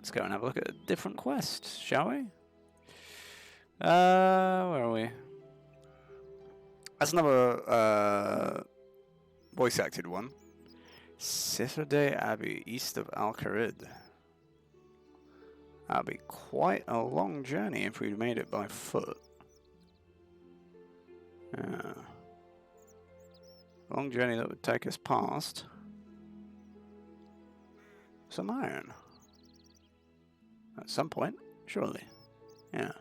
Let's go and have a look at a different quest, shall we? Where are we? That's another voice acted one. Citadel Abbey, east of Al-Kharid. That'd be quite a long journey if we'd made it by foot. Long journey that would take us past some iron. At some point, surely. Yeah.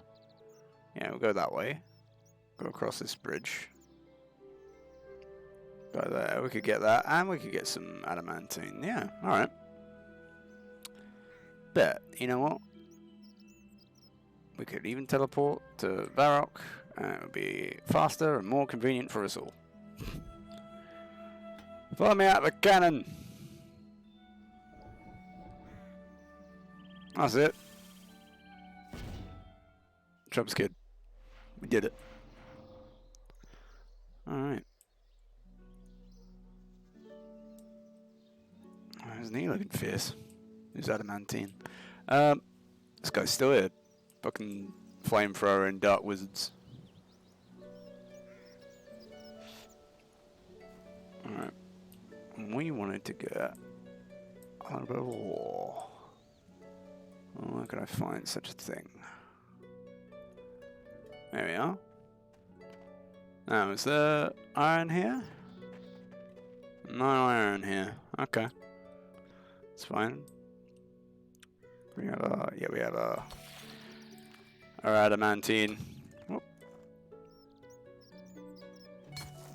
Yeah, we'll go that way. Go across this bridge. Go there, we could get that, and we could get some adamantine. Yeah, alright. But, you know what? We could even teleport to Varrock, and it would be faster and more convenient for us all. Follow me out the cannon! That's it. Trump's kid. We did it. Alright. Isn't he looking fierce? Who's adamantine? This guy's still here. Fucking flamethrower and dark wizards. Alright. We wanted to get a little bit of war. Where could I find such a thing? There we are. Now, is there iron here? No iron here. Okay. It's fine. We have a, yeah, we have a our adamantine. Whoop.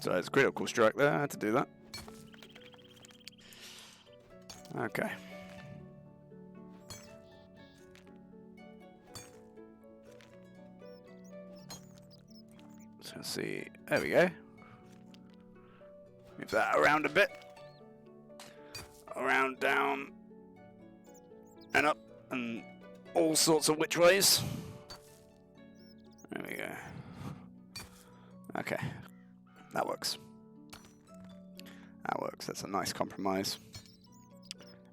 So it's critical strike there. I had to do that. Okay. So let's see. There we go. Move that around a bit. Around, down, and up, and all sorts of which ways. There we go. Okay. That works. That works. That's a nice compromise.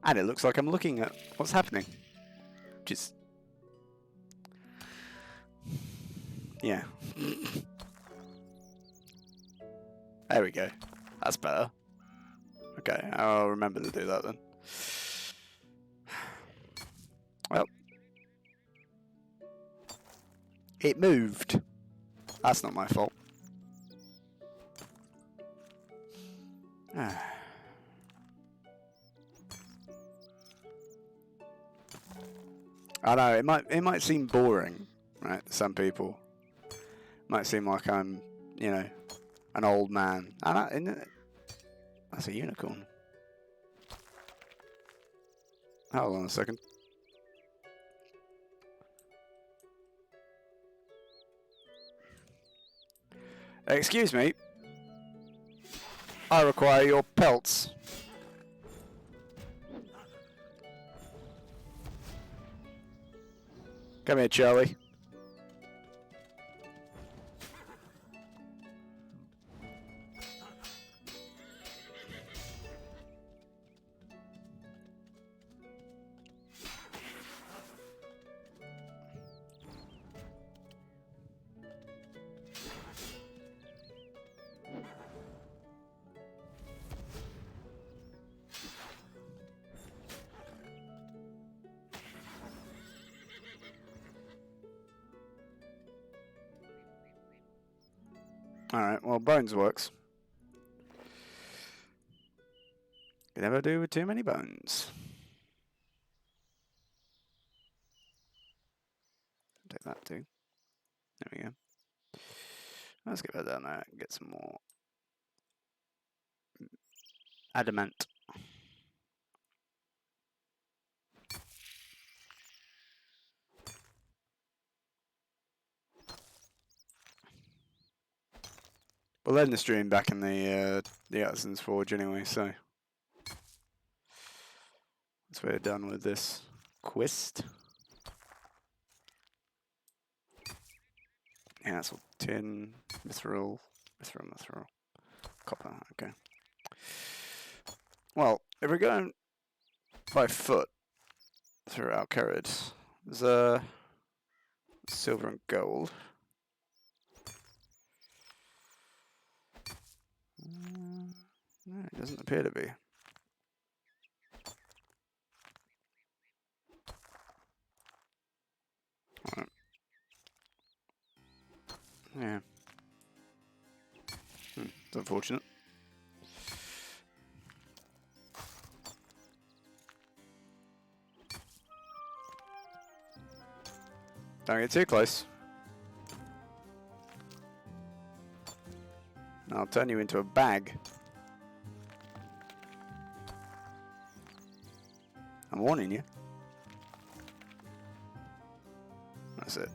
And it looks like I'm looking at what's happening. Which is... yeah. There we go. That's better. Okay, I'll remember to do that then. Well. It moved. That's not my fault. I know, it might seem boring, right, to some people. It might seem like I'm, you know, an old man. That's a unicorn. Hold on a second. Excuse me. I require your pelts. Come here, Charlie. Alright, well, bones works. You never do with too many bones. Take that too. There we go. Let's get that down there and get some more adamant. We'll end the stream back in the Artisan's Forge anyway, so once we're done with this quest. Yeah, that's all tin, mithril, copper, okay. Well, if we're going by foot, through Al-Kharid. There's silver and gold. No, it doesn't appear to be. Right. Yeah. It's unfortunate. Don't get too close. I'll turn you into a bag. I'm warning you. That's it.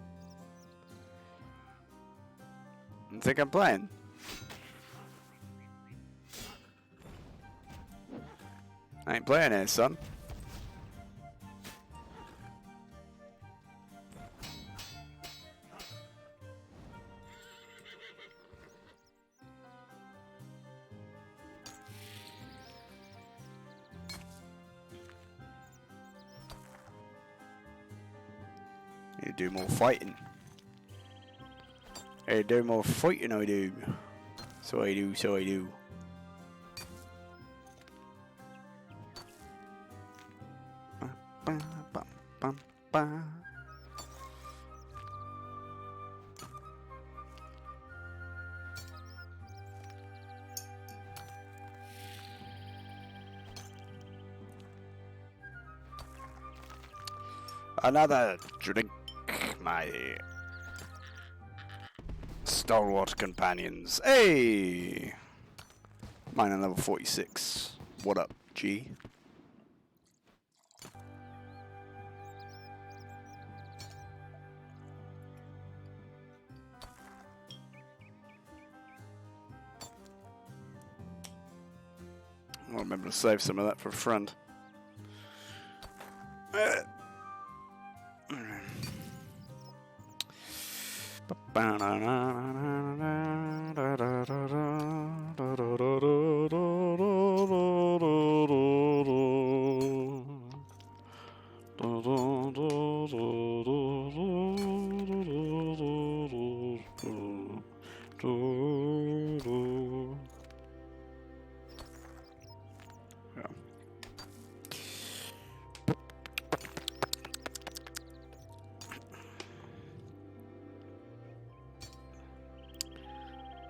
You think I'm playing? I ain't playing here, son. You do more fighting. Hey, do more fighting, I do. So I do, so I do. Another drink, my stalwart companions. Hey! Mine on level 46. What up, G? I'll remember to save some of that for a friend.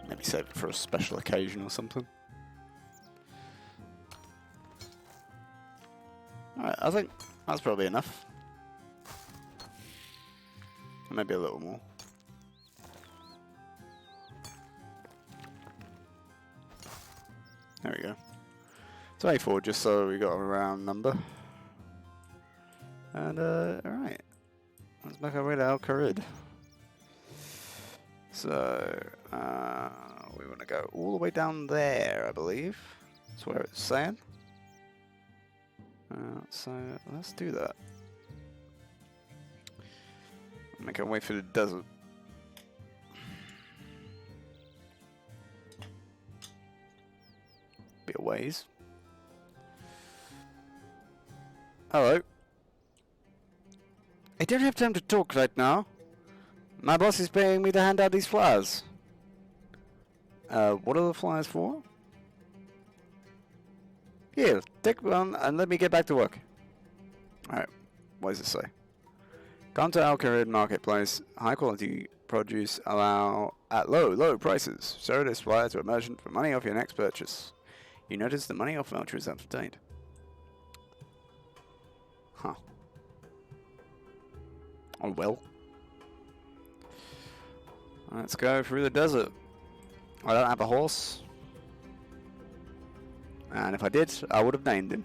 Maybe save it for a special occasion or something. Alright, I think that's probably enough. Maybe a little more. There we go. 24, just so we got a round number. And, alright. Let's make our way to Al-Kharid. So, we want to go all the way down there, I believe. That's where it's saying. So, let's do that. Make our way through the desert. Bit of ways. Hello. I don't have time to talk right now. My boss is paying me to hand out these flyers. What are the flyers for? Here, take one and let me get back to work. Alright, what does it say? Come to Al-Kharid Marketplace. High quality produce allow at low prices. Show this flyer to a merchant for money off your next purchase. You notice the money off voucher is obtained. Huh. Oh well. Let's go through the desert. I don't have a horse. And if I did, I would have named him.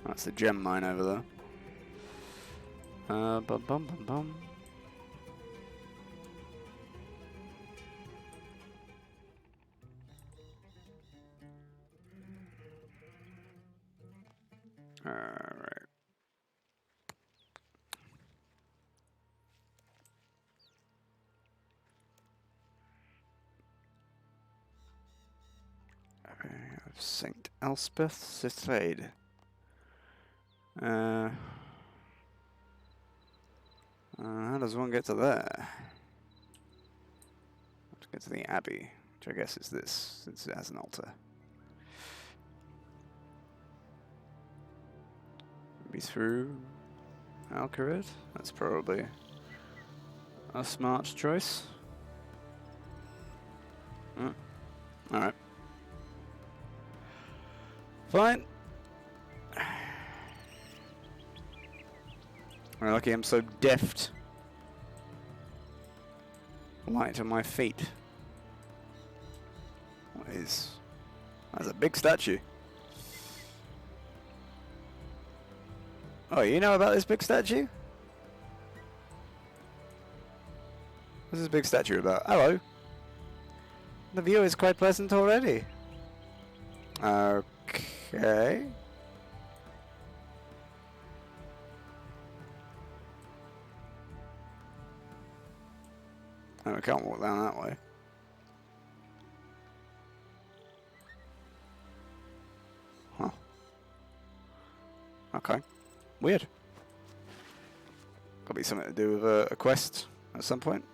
That's the gem mine over there. Bum bum bum bum. Alright. Saint Elspeth Citade. How does one get to there? To get to the Abbey, which I guess is this, since it has an altar. Maybe through Alcarid? That's probably a smart choice. Alright. Fine. We're lucky I'm so deft. Light on my feet. What is... That's a big statue. Oh, you know about this big statue? What's this big statue about? Hello. The view is quite pleasant already. Okay. Oh, I can't walk down that way. Huh. Okay. Weird. Got to be something to do with a quest at some point,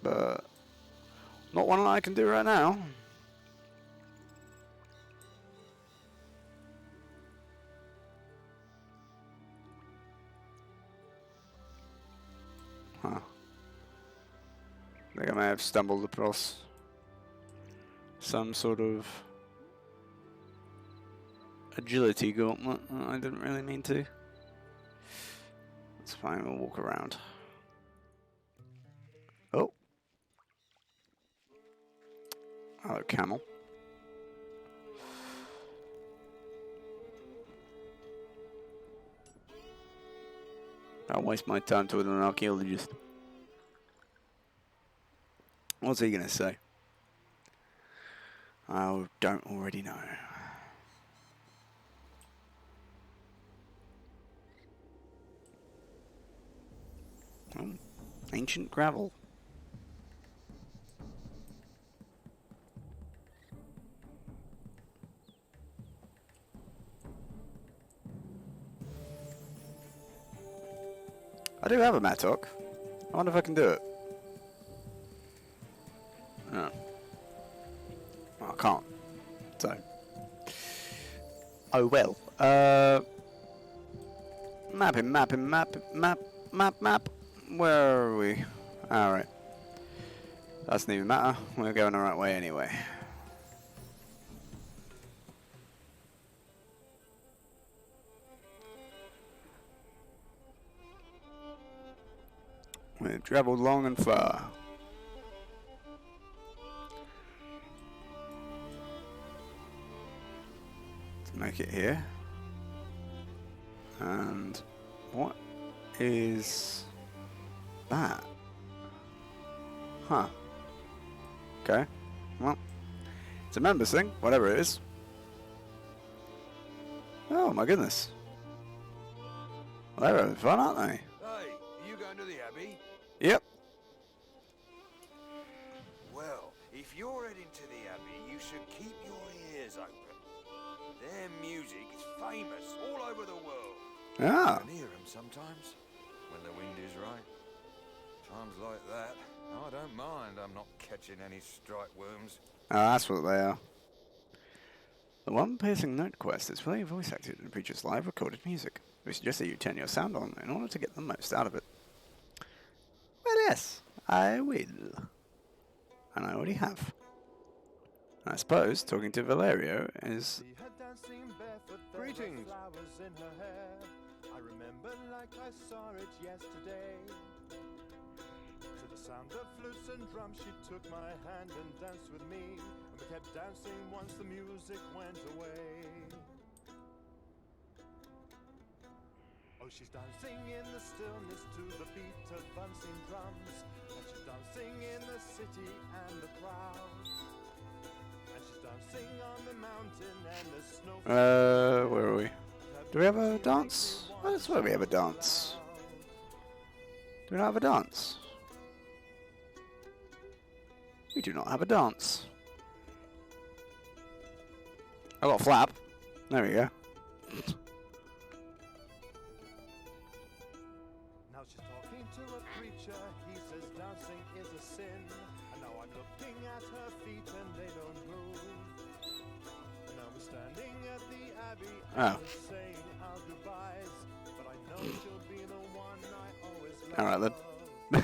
but not one I can do right now. Huh. I think I may have stumbled across some sort of agility gauntlet. I didn't really mean to. It's fine, we'll walk around. Oh. Hello, camel. I'll waste my time talking to an archaeologist. What's he gonna say? I don't already know. Oh, ancient gravel. I do have a mattock. I wonder if I can do it. No. Well, I can't. So. Oh well. Map. Where are we? Alright. Doesn't even matter. We're going the right way anyway. We've travelled long and far. To make it here. And what is that? Huh. Okay. Well, it's a members thing, whatever it is. Oh my goodness. Well, they're having fun, aren't they? Hey, are you going to the Abbey? Yep. Well, if you're heading to the Abbey, you should keep your ears open. Their music is famous all over the world. Ah. You can hear them sometimes, when the wind is right. Times like that, I don't mind. I'm not catching any strike worms. Oh, that's what they are. The one piercing note quest is fully voice acted and features live recorded music. We suggest that you turn your sound on in order to get the most out of it. Well, yes, I will. And I already have. And I suppose talking to Valerio is... Greetings. I remember like I saw it yesterday. To the sound of flutes and drums, she took my hand and danced with me. And we kept dancing once the music went away. Oh, she's dancing in the stillness to the beat of dancing drums. And she's dancing in the city and the crowd. And she's dancing on the mountain and the snow. Where are we? Do we have a dance? I swear we have a dance. Do we not have a dance? We do not have a dance. I got a flap. There we go. Now she's talking to a preacher, he says dancing is a sin. And now I'm looking at her feet and they don't move. And now we're standing at the abbey and we're saying our goodbyes. But I know she'll be the one I always love. Alright then.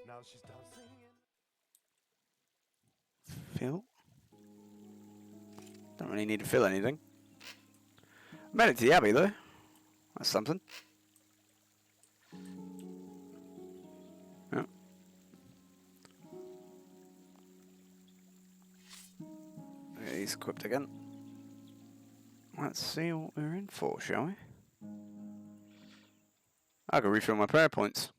Now she's dancing in... Fill? Don't really need to fill anything. Made it to the abbey though. That's something. Yeah. He's equipped again. Let's see what we're in for, shall we? I can refill my prayer points.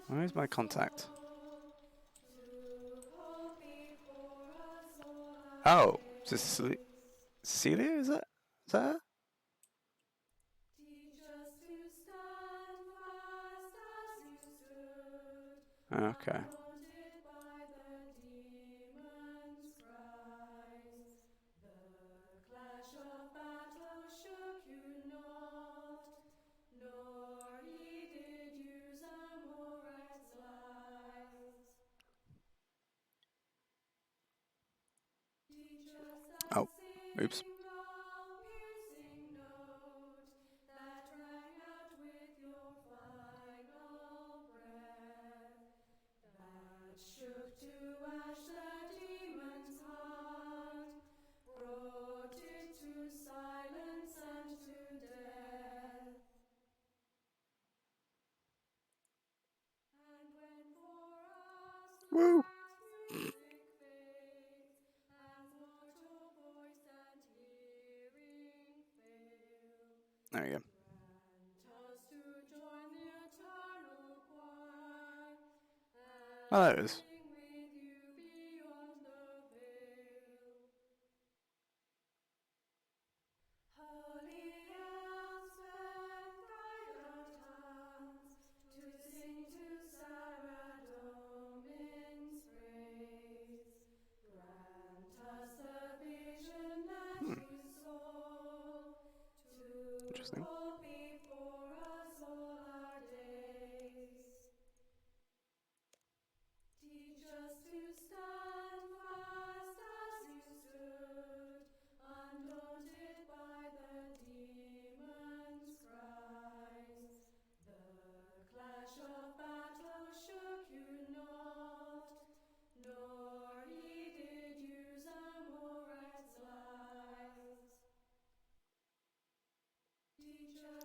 Where's my contact? Oh, is this Celia? Is that her? Okay. Oh, oops. Woo! There you go. Oh, there it is. Interesting.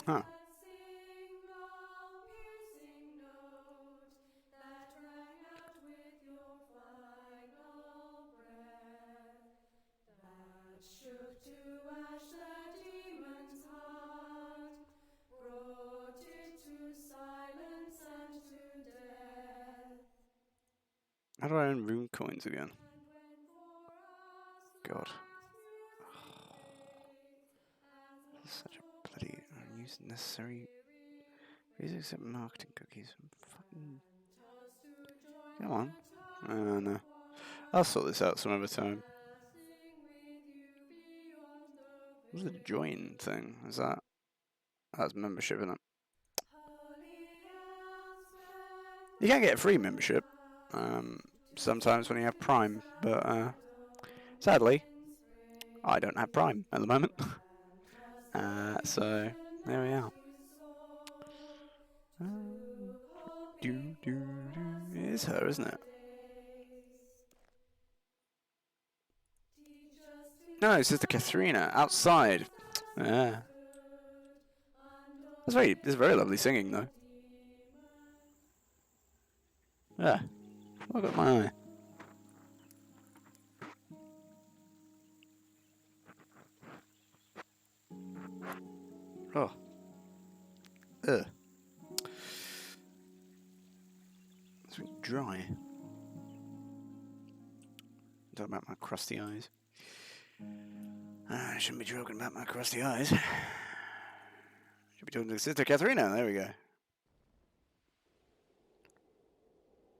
Huh. How do I earn rune coins again? God. Such a bloody unnecessary. Please accept marketing cookies. Fucking. Come on. No. I'll sort this out some other time. What's the join thing? Is that? That's membership, isn't it? You can get a free membership. Sometimes when you have Prime, but sadly, I don't have Prime at the moment. So there we are. It is her, isn't it? No, it's Sister Katharina outside. Yeah. It's very lovely singing though. Yeah. Look at my eye. Oh. Ugh. It's really dry. Talk about my crusty eyes. I shouldn't be joking about my crusty eyes. Should be talking to Sister Katharina. There we go.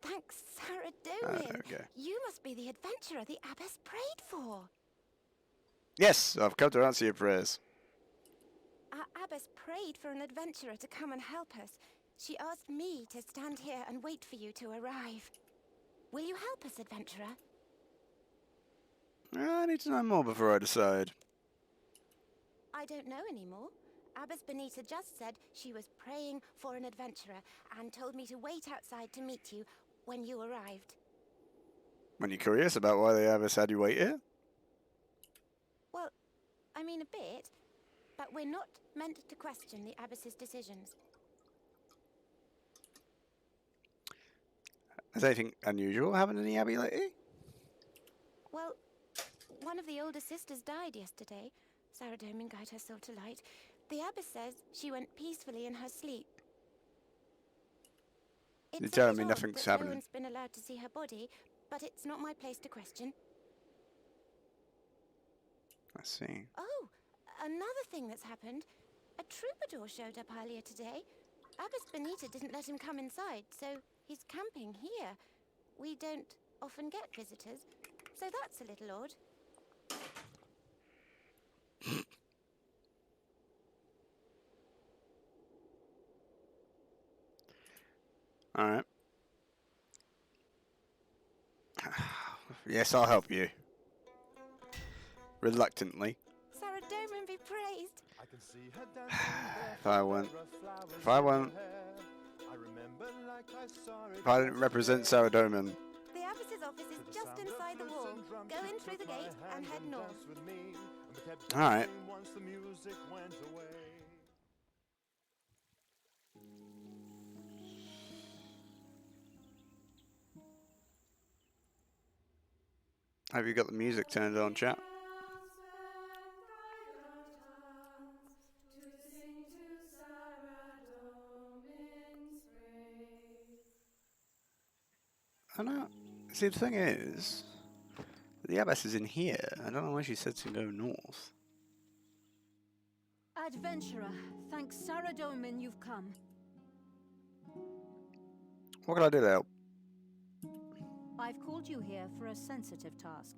Thanks, Saradomin. There we go. You must be the adventurer the abbess prayed for. Yes, I've come to answer your prayers. Our abbess prayed for an adventurer to come and help us. She asked me to stand here and wait for you to arrive. Will you help us, adventurer? I need to know more before I decide. I don't know anymore. Abbess Benita just said she was praying for an adventurer and told me to wait outside to meet you when you arrived. When you're curious about why the abbess had you wait here? Well, I mean a bit, but we're not meant to question the abbess's decisions. Has anything unusual happened in the abbey lately? Well, one of the older sisters died yesterday. Saradomin guide her soul to light. The abbess says she went peacefully in her sleep. You're telling me odd nothing's that happening. No one's been allowed to see her body, but it's not my place to question. I see. Oh, another thing that's happened. A troubadour showed up earlier today. Abbess Benita didn't let him come inside, so he's camping here. We don't often get visitors, so that's a little odd. Alright. Yes, I'll help you. Reluctantly. Saradomin be praised. I can see her dancing If I went... flowers If I in her went... hair. I remember like I saw it If I didn't represent Saradomin... The abbess's office is just inside the wall. Go in through the gate and head north. Alright. Once the music went away. Have you got the music turned on, chat? I know. See, the thing is, the abbess is in here. I don't know why she said to go north. Adventurer, thanks Saradomin you've come. What can I do to help? I've called you here for a sensitive task.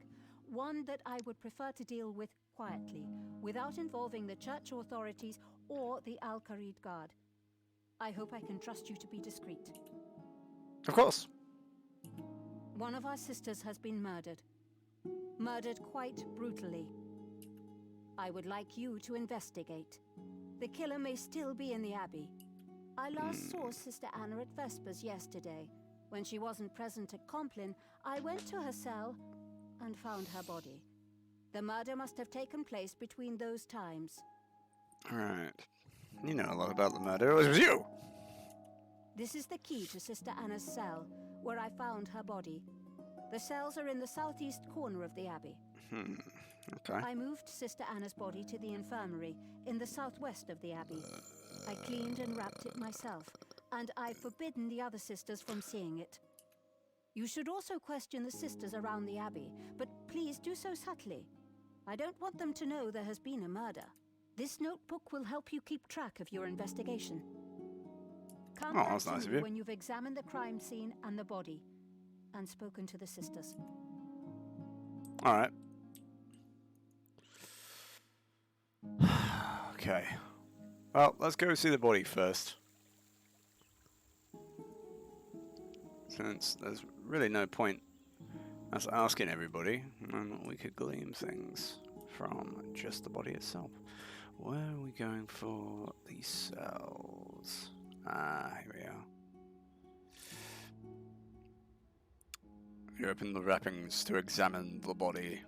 One that I would prefer to deal with quietly, without involving the church authorities or the Al-Qarid Guard. I hope I can trust you to be discreet. Of course. One of our sisters has been murdered. Murdered quite brutally. I would like you to investigate. The killer may still be in the Abbey. I last saw Sister Anna at Vespers yesterday. When she wasn't present at Compline, I went to her cell and found her body. The murder must have taken place between those times. Right. You know a lot about the murder. It was you! This is the key to Sister Anna's cell, where I found her body. The cells are in the southeast corner of the Abbey. Okay. I moved Sister Anna's body to the infirmary in the southwest of the Abbey. I cleaned and wrapped it myself, and I've forbidden the other sisters from seeing it. You should also question the sisters around the Abbey, but please do so subtly. I don't want them to know there has been a murder. This notebook will help you keep track of your investigation. Come Oh, back that's to nice of me you. when you've examined the crime scene and the body, and spoken to the sisters. Alright. Okay. Well, let's go see the body first. Since there's really no point us asking everybody, and we could glean things from just the body itself. Where are we going for these cells? Ah, here we are. You open the wrappings to examine the body.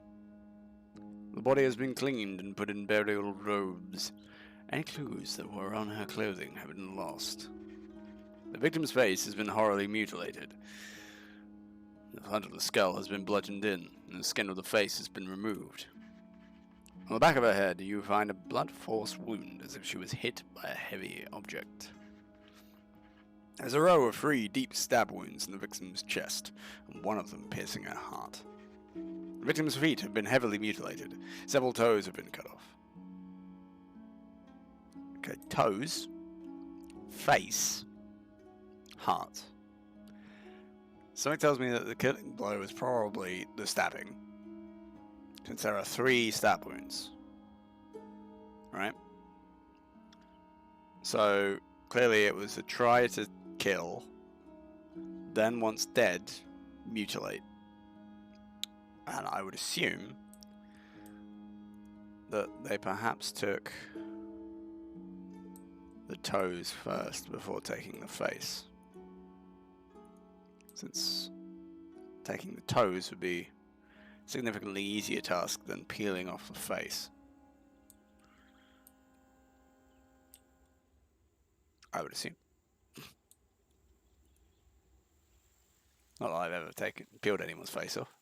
The body has been cleaned and put in burial robes. Any clues that were on her clothing have been lost. The victim's face has been horribly mutilated. The front of the skull has been bludgeoned in, and the skin of the face has been removed. On the back of her head, you find a blood-forced wound, as if she was hit by a heavy object. There's a row of 3 deep stab wounds in the victim's chest, and one of them piercing her heart. The victim's feet have been heavily mutilated. Several toes have been cut off. Okay, toes, face, heart. Something tells me that the killing blow was probably the stabbing, since there are 3 stab wounds. Right? So, clearly it was a try to kill, then once dead, mutilate. And I would assume that they perhaps took the toes first before taking the face, since taking the toes would be a significantly easier task than peeling off the face. I would assume. Not that I've ever peeled anyone's face off.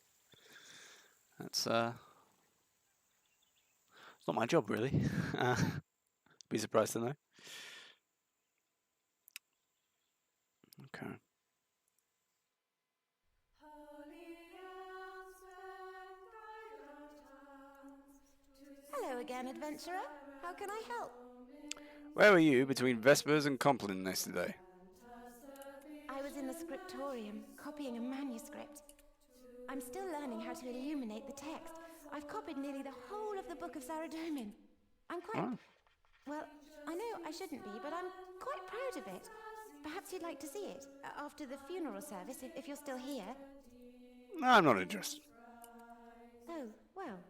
That's it's not my job, really. Be surprised to know. Okay. Hello again, adventurer. How can I help? Where were you between Vespers and Compline yesterday? I was in the scriptorium, copying a manuscript. I'm still learning how to illuminate the text. I've copied nearly the whole of the Book of Saradomin. I'm quite... Oh. Well, I know I shouldn't be, but I'm quite proud of it. Perhaps you'd like to see it after the funeral service, if you're still here. No, I'm not interested. Oh, well,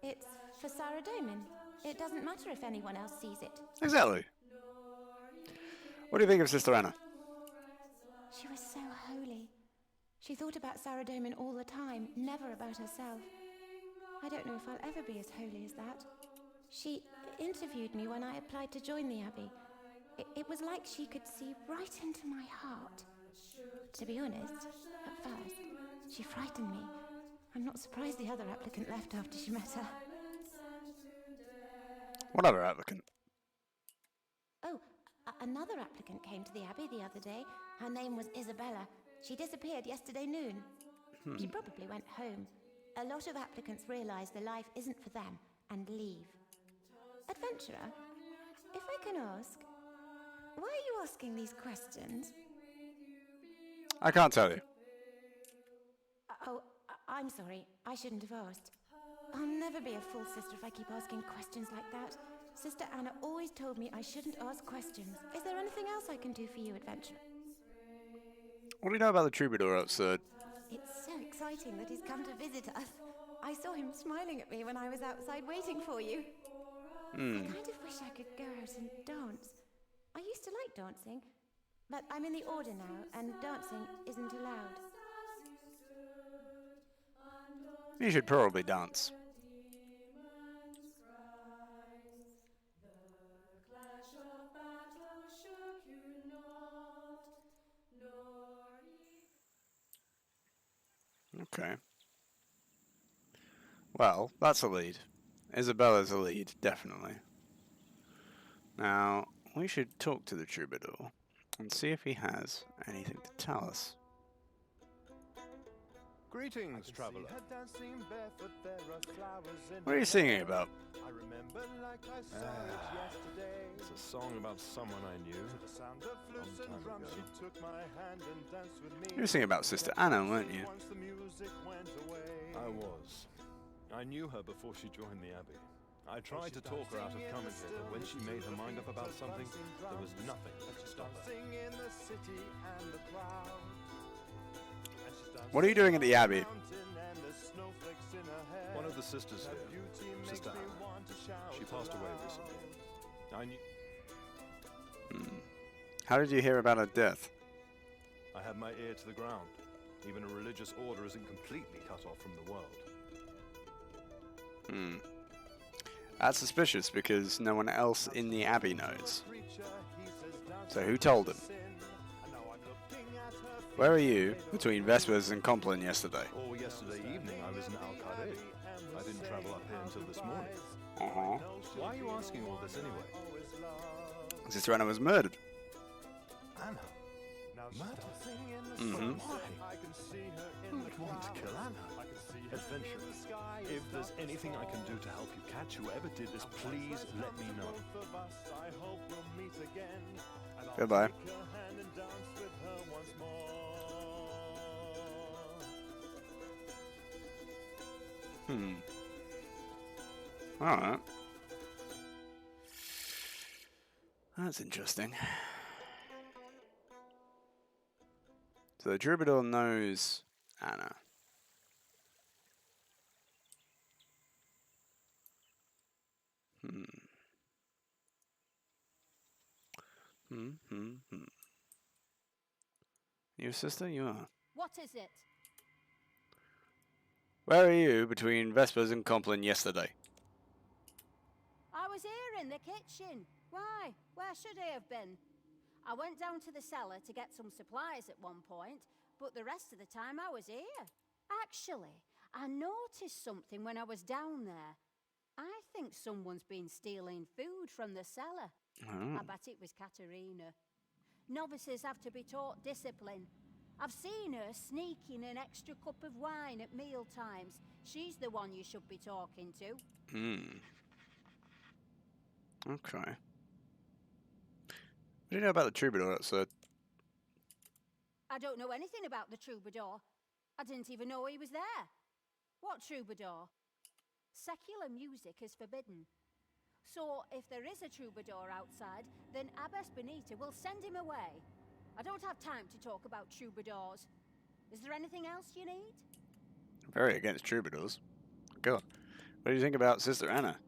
it's for Saradomin. It doesn't matter if anyone else sees it. Exactly. What do you think of Sister Anna? She was so holy. She thought about Saradomin all the time, never about herself. I don't know if I'll ever be as holy as that. She interviewed me when I applied to join the Abbey. It was like she could see right into my heart. To be honest, at first, she frightened me. I'm not surprised the other applicant left after she met her. What other applicant? Oh, another applicant came to the Abbey the other day. Her name was Isabella. She disappeared yesterday noon. She probably went home. A lot of applicants realise the life isn't for them and leave. Adventurer, if I can ask, why are you asking these questions? I can't tell you. Oh, I'm sorry. I shouldn't have asked. I'll never be a full sister if I keep asking questions like that. Sister Anna always told me I shouldn't ask questions. Is there anything else I can do for you, adventurer? What do you know about the troubadour outside? It's so exciting that he's come to visit us. I saw him smiling at me when I was outside waiting for you. I kind of wish I could go out and dance. I used to like dancing, but I'm in the order now, and dancing isn't allowed. You should probably dance. Okay. Well, that's a lead. Isabella's a lead, definitely. Now, we should talk to the troubadour and see if he has anything to tell us. Greetings, traveler. What are you singing about? I remember like I saw it yesterday. It's a song about someone I knew. To the sound of flutes and drums, she took my hand and danced with me. You were singing about Sister Anna, weren't you? Once the music went away. I was. I knew her before she joined the Abbey. I tried to talk her out of coming here, but when she made her mind up about something, there was nothing to stop her. In the city and the crowd. What are you doing at the Abbey? One of the sisters here, Sister Anna, she passed away recently. I knew... How did you hear about her death? I had my ear to the ground. Even a religious order isn't completely cut off from the world. That's suspicious because no one else in the Abbey knows. So who told him? Where were you between Vespers and Compline yesterday? Or yesterday evening I was in Al-Qaeda. I didn't travel up here until this morning. Why are you asking all this anyway? Sister Anna was murdered. Anna? Murder? Why? Who would want to kill Anna? Adventurer, if there's anything I can do to help you catch whoever did this, please let me know. Goodbye. Alright. That's interesting. So the troubadour knows Anna. Your sister? You are. What is it? Where are you between Vespers and Compline yesterday? I was here in the kitchen. Why? Where should I have been? I went down to the cellar to get some supplies at one point, but the rest of the time I was here. Actually, I noticed something when I was down there. I think someone's been stealing food from the cellar. Oh. I bet it was Katerina. Novices have to be taught discipline. I've seen her sneaking an extra cup of wine at meal times. She's the one you should be talking to. Okay. What do you know about the troubadour outside? I don't know anything about the troubadour. I didn't even know he was there. What troubadour? Secular music is forbidden. So, if there is a troubadour outside, then Abbess Benita will send him away. I don't have time to talk about troubadours. Is there anything else you need? Very against troubadours. God. What do you think about Sister Anna?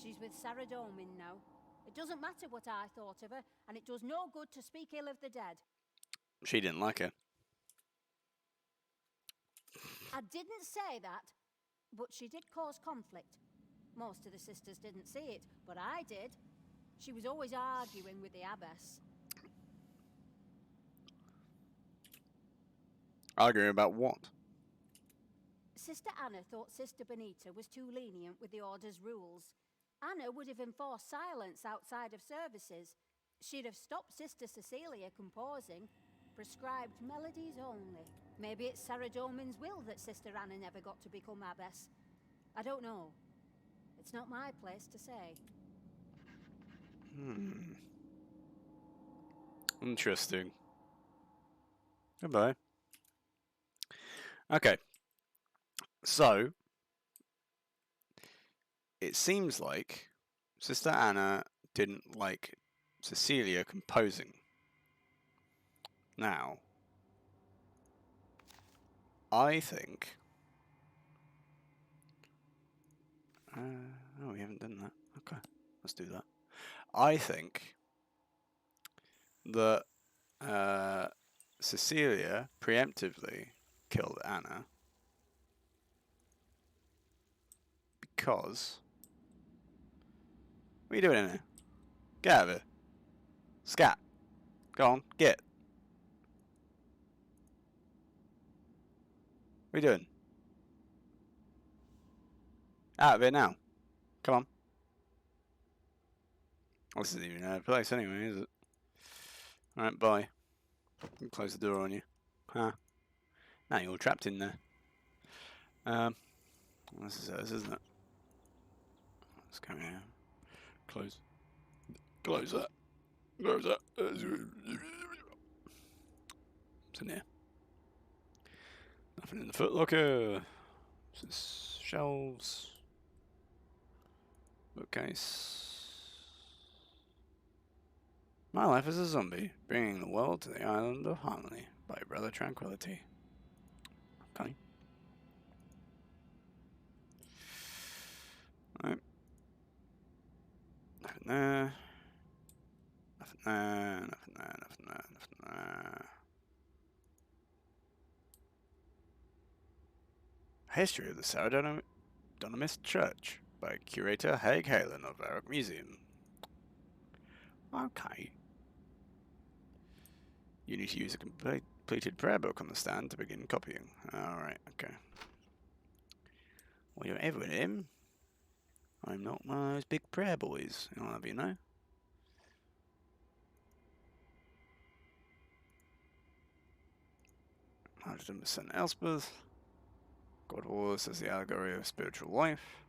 She's with Sarah Dormin now. It doesn't matter what I thought of her, and it does no good to speak ill of the dead. She didn't like her. I didn't say that, but she did cause conflict. Most of the sisters didn't see it, but I did. She was always arguing with the abbess. Arguing about what? Sister Anna thought Sister Benita was too lenient with the order's rules. Anna would have enforced silence outside of services. She'd have stopped Sister Cecilia composing, prescribed melodies only. Maybe it's Sarah Dormin's will that Sister Anna never got to become abbess. I don't know. It's not my place to say. Interesting. Goodbye. Okay. So, it seems like Sister Anna didn't like Cecilia composing. Now, I think... oh, we haven't done that. Okay, let's do that. I think that Cecilia preemptively killed Anna because... What are you doing in here? Get out of here. Scat. Go on, get. What are you doing? Out of here now. Come on. Well, this isn't even out of place anyway, is it? Alright, bye. I'll close the door on you. Huh? Now you're all trapped in there. This is us, isn't it? Let's come here. Close. Close that. Close that. It's in here. Nothing in the footlocker. Shelves. Bookcase. My Life as a Zombie, bringing the world to the island of harmony by Brother Tranquility. Okay. Right. Nothing there. Nothing there. Nothing there. Nothing there. Nothing there. History of the Sarah Donamist Church by curator Haig Halen of Eric Museum. Okay. You need to use a completed prayer book on the stand to begin copying. Alright, okay. Well, you're ever with him. I'm not one of those big prayer boys, I'll have you know. 100% Elspeth. God Wars as the allegory of spiritual life.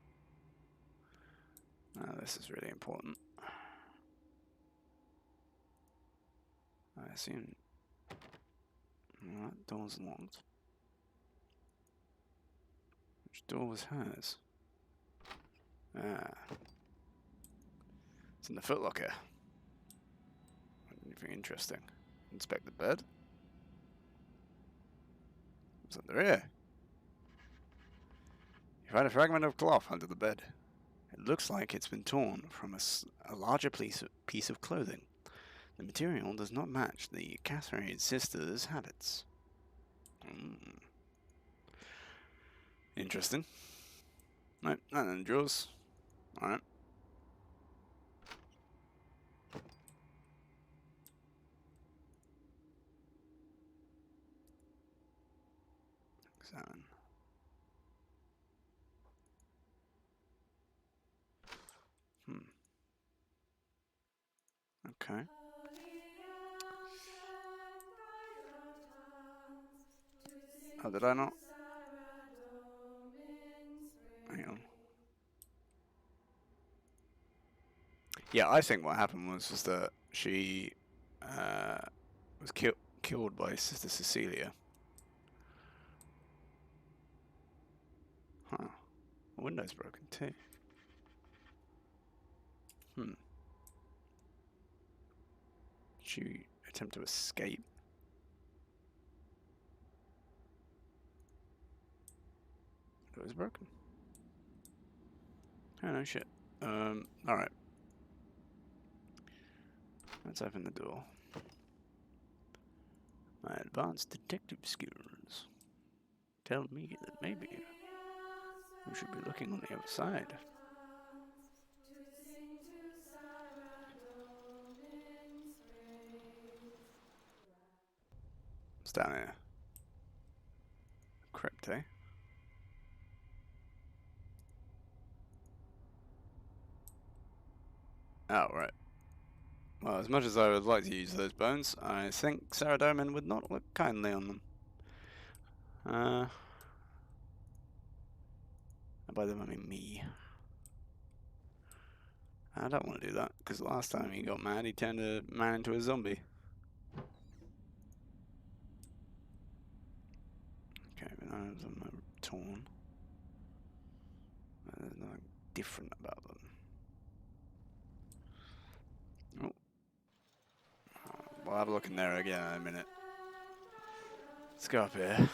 This is really important. I assume. That door's locked. Which door was hers? Ah. It's in the footlocker. Anything interesting? Inspect the bed. What's under here? You find a fragment of cloth under the bed. It looks like it's been torn from a larger piece of clothing. The material does not match the Catherine sisters' habits. Interesting. Nope, not in the drawers. Alright. Examine. Okay. Oh, did I not? Hang on. Yeah, I think what happened was that she was killed by Sister Cecilia. Huh. The window's broken too. She attempt to escape. It was broken. Oh no shit. Alright. Let's open the door. My advanced detective skills tell me that maybe we should be looking on the other side. What's down here? Crypt, eh? Oh, right. Well, as much as I would like to use those bones, I think Saradomin would not look kindly on them. And by them I mean me. I don't want to do that, because last time he got mad, he turned a man into a zombie. Okay, but none of them are torn. There's nothing different about them. Oh. We'll have a look in there again in a minute. Let's go up here.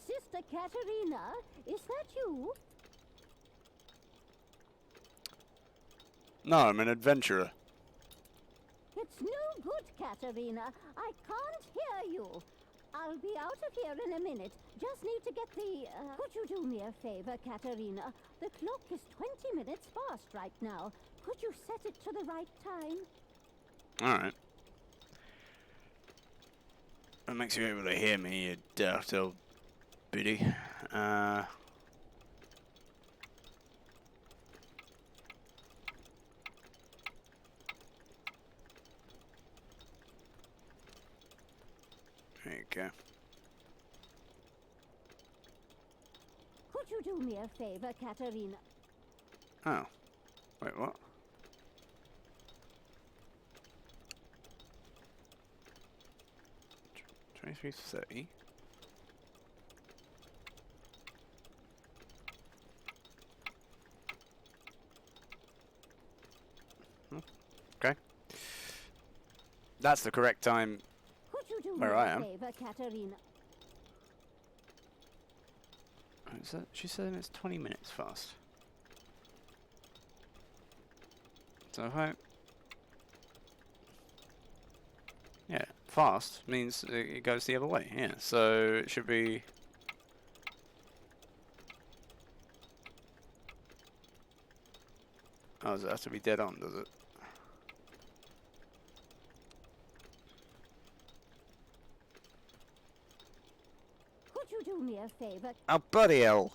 Sister Katerina, is that you? No, I'm an adventurer. It's no good, Katerina. I can't hear you. I'll be out of here in a minute. Just need to get the... Could you do me a favor, Katerina? The clock is 20 minutes past right now. Could you set it to the right time? Alright. That makes you able to hear me, you daft old biddy. There you go. Could you do me a favor, Katerina? Oh. Wait, what? $23.30. Okay. That's the correct time. Could you do Where me I a am. favor, Katerina? She said it's 20 minutes fast. So if I... Yeah, fast means it goes the other way. Yeah, so it should be... Oh, does it have to be dead on, does it? do me a favor? Oh, bloody hell.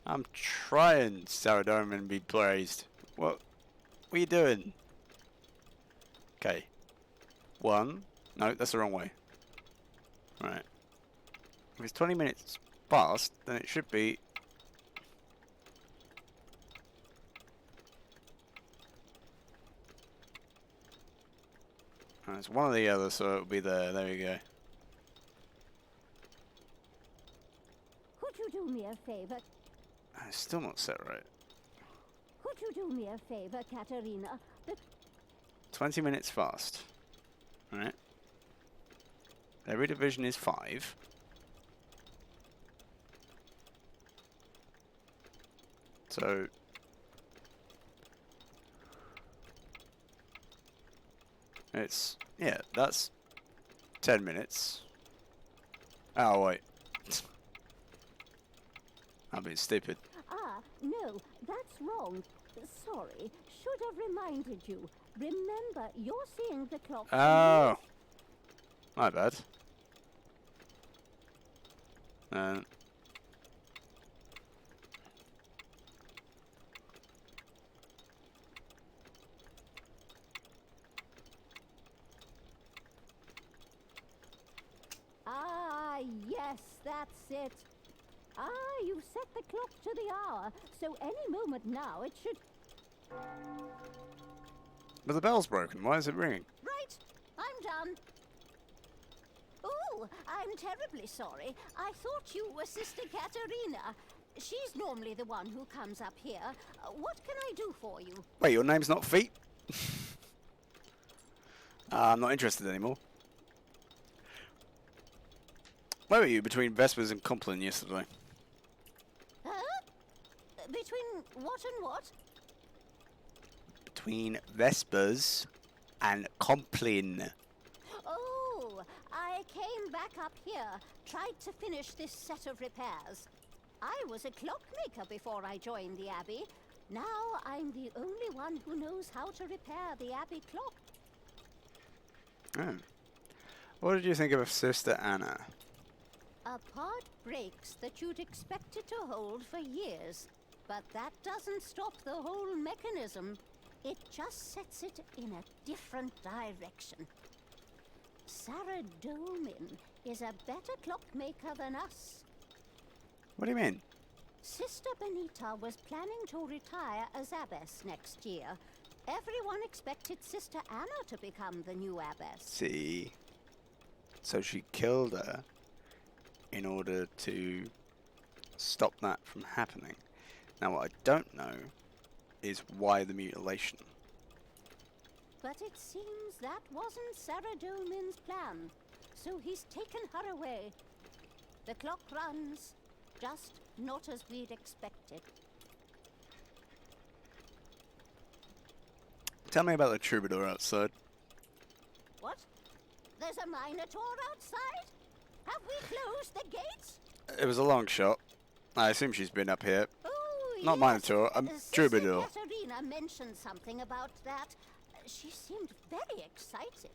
I'm trying, Saradomin be praised. What are you doing? Okay. 1. No, that's the wrong way. Right. If it's 20 minutes past, then it should be... Oh, it's one or the other, so it'll be there. There you go. Could you do me a favor? It's still not set right. Could you do me a favor, Katerina? 20 minutes fast. Alright. Every division is 5. So... It's... Yeah, that's 10 minutes. Oh, wait. I'm being stupid. Ah, no, that's wrong. Sorry, should have reminded you. Remember, you're seeing the clock. Oh. My bad. Ah, yes, that's it. Ah, you've set the clock to the hour, so any moment now it should... But the bell's broken. Why is it ringing? Right, I'm done. Oh, I'm terribly sorry. I thought you were Sister Katerina. She's normally the one who comes up here. What can I do for you? Wait, your name's not Feet? I'm not interested anymore. Where were you between Vespers and Complin yesterday? Huh? Between what and what? Between Vespers and Complin. Oh, I came back up here, tried to finish this set of repairs. I was a clockmaker before I joined the Abbey. Now I'm the only one who knows how to repair the Abbey clock. Oh. What did you think of Sister Anna? A part breaks that you'd expect it to hold for years. But that doesn't stop the whole mechanism. It just sets it in a different direction. Saradomin is a better clockmaker than us. What do you mean? Sister Benita was planning to retire as abbess next year. Everyone expected Sister Anna to become the new abbess. See. So she killed her in order to stop that from happening. Now what I don't know is why the mutilation. But it seems that wasn't Saradomin's plan, so he's taken her away. The clock runs, just not as we'd expected. Tell me about the troubadour outside. What? There's a Minotaur outside? Have we closed the gates? It was a long shot. I assume she's been up here. Oh, Not yes. Minotaur, a troubadour. Sister Katerina mentioned something about that. She seemed very excited.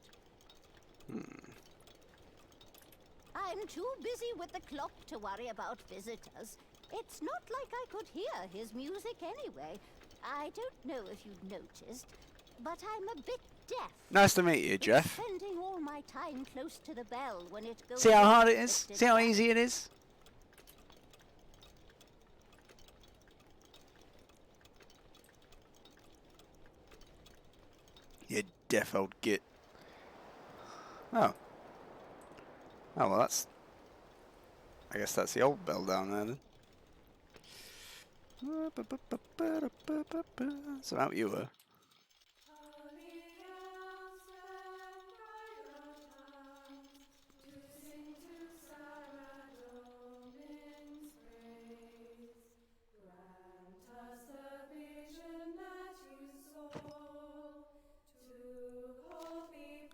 I'm too busy with the clock to worry about visitors. It's not like I could hear his music anyway. I don't know if you've noticed, but I'm a bit deaf. Nice to meet you, Jeff. Spending all my time close to the bell when it goes... See how hard it is? unaffected See how by- easy it is? You deaf old git. Oh. Oh, well that's... I guess that's the old bell down there then. So out you were.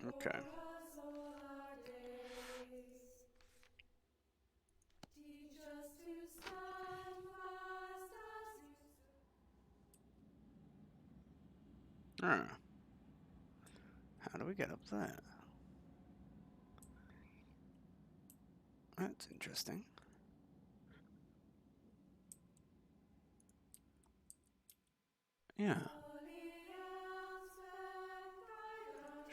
Okay. Oh. How do we get up there? That's interesting. Yeah.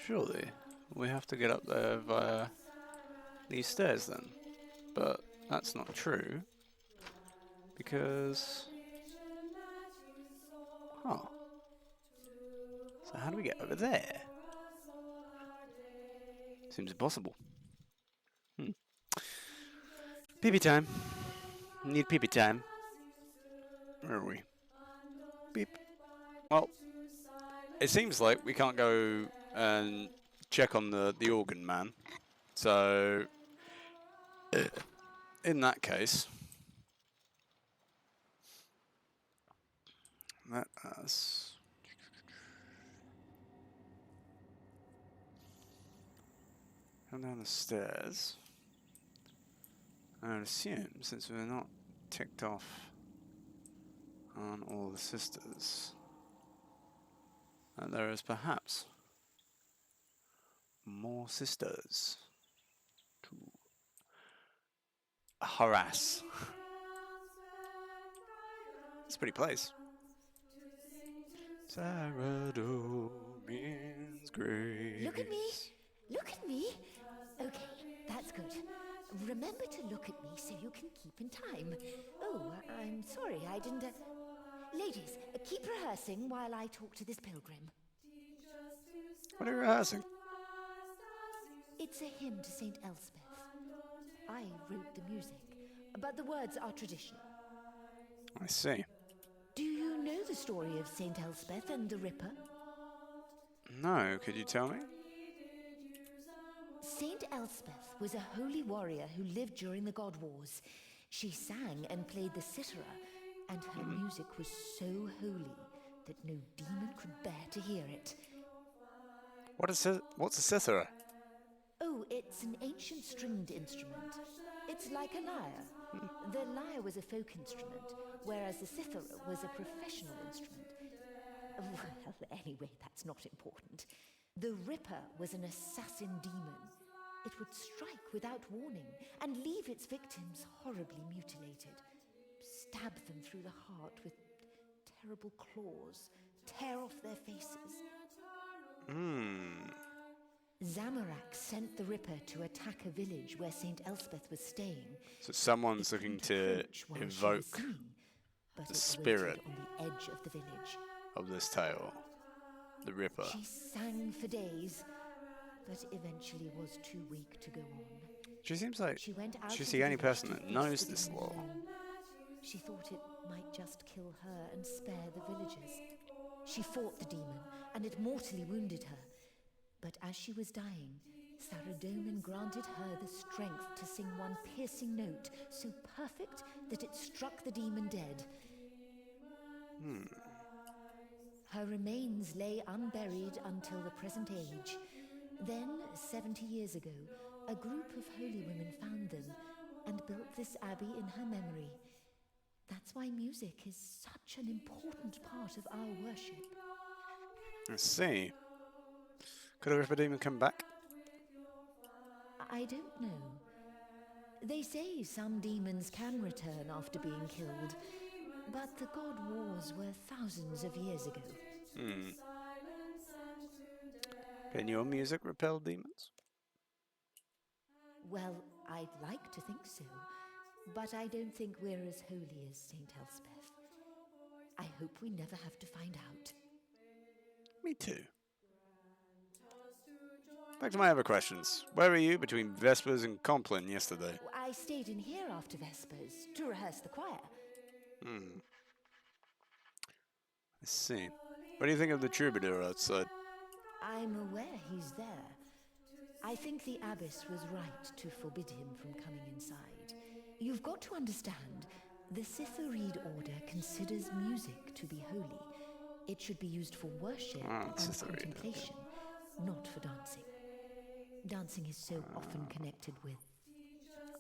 Surely we have to get up there via these stairs then. But that's not true. Because... Huh. So how do we get over there? Seems impossible. Pee-pee time. Need pee-pee time. Where are we? Beep. Well, it seems like we can't go and check on the organ man. So, in that case, let us come down the stairs. I would assume, since we're not ticked off on all the sisters, that there is perhaps more sisters to harass. It's a pretty place. Sarah Domin's grace. Look at me! Look at me! Okay, that's good. Remember to look at me so you can keep in time. Oh, I'm sorry, I didn't... Ladies, keep rehearsing while I talk to this pilgrim. What are you rehearsing? It's a hymn to Saint Elspeth. I wrote the music, but the words are traditional. I see. Do you know the story of Saint Elspeth and the Ripper? No, could you tell me? Saint Elspeth was a holy warrior who lived during the God Wars. She sang and played the cithara, and her music was so holy that no demon could bear to hear it. What's a cithara? Oh, it's an ancient stringed instrument. It's like a lyre. The lyre was a folk instrument, whereas the cithara was a professional instrument. Well, anyway, that's not important. The Ripper was an assassin demon. It would strike without warning and leave its victims horribly mutilated. Stab them through the heart with terrible claws, tear off their faces. Zamorak sent the Ripper to attack a village where St. Elspeth was staying. So someone's It looking couldn't to approach while she was evoke singing, but the it spirit waited on the edge of the village. of this tale. The Ripper. She sang for days, but eventually was too weak to go on. She seems like She went out she's of the only village person to that fix knows the this demon lore. alone. She thought it might just kill her and spare the villagers. She fought the demon, and it mortally wounded her. But as she was dying, Saradomin granted her the strength to sing one piercing note so perfect that it struck the demon dead. Her remains lay unburied until the present age. Then, 70 years ago, a group of holy women found them and built this abbey in her memory. That's why music is such an important part of our worship. I see. Could a Ripper demon come back? I don't know. They say some demons can return after being killed, but the God Wars were thousands of years ago. Can your music repel demons? Well, I'd like to think so, but I don't think we're as holy as Saint Elspeth. I hope we never have to find out. Me too. Back to my other questions. Where were you between Vespers and Compline yesterday? I stayed in here after Vespers to rehearse the choir. I see. What do you think of the troubadour outside? I'm aware he's there. I think the abbess was right to forbid him from coming inside. You've got to understand, the Cithareid order considers music to be holy. It should be used for worship and Cithareid, contemplation, not for dancing. Dancing is so often connected with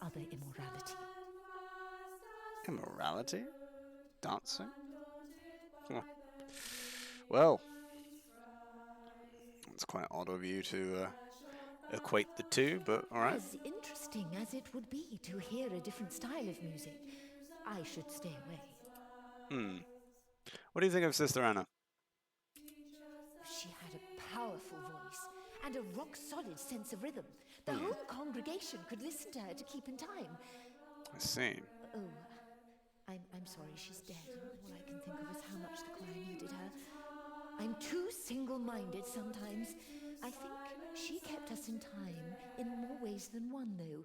other immorality. Immorality? Dancing? Well, it's quite odd of you to equate the two, but alright. As interesting as it would be to hear a different style of music, I should stay away. What do you think of Sister Anna? She had a powerful voice and a rock-solid sense of rhythm. The whole congregation could listen to her to keep in time. I see. Oh, I'm sorry, she's dead. All I can think of is how much the choir needed her. I'm too single-minded sometimes. I think she kept us in time in more ways than one, though.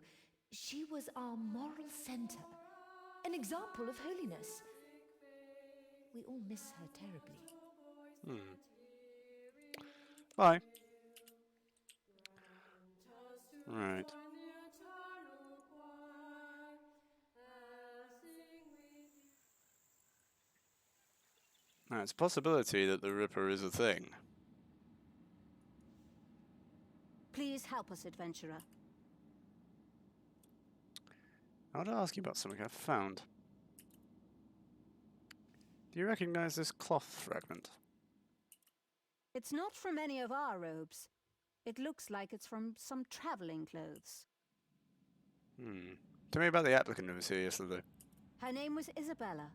She was our moral center, an example of holiness. We all miss her terribly. Bye. Right. Now, it's a possibility that the Ripper is a thing. Please help us, adventurer. I want to ask you about something I found. Do you recognize this cloth fragment? It's not from any of our robes. It looks like it's from some traveling clothes. Tell me about the applicant who was here yesterday. Her name was Isabella.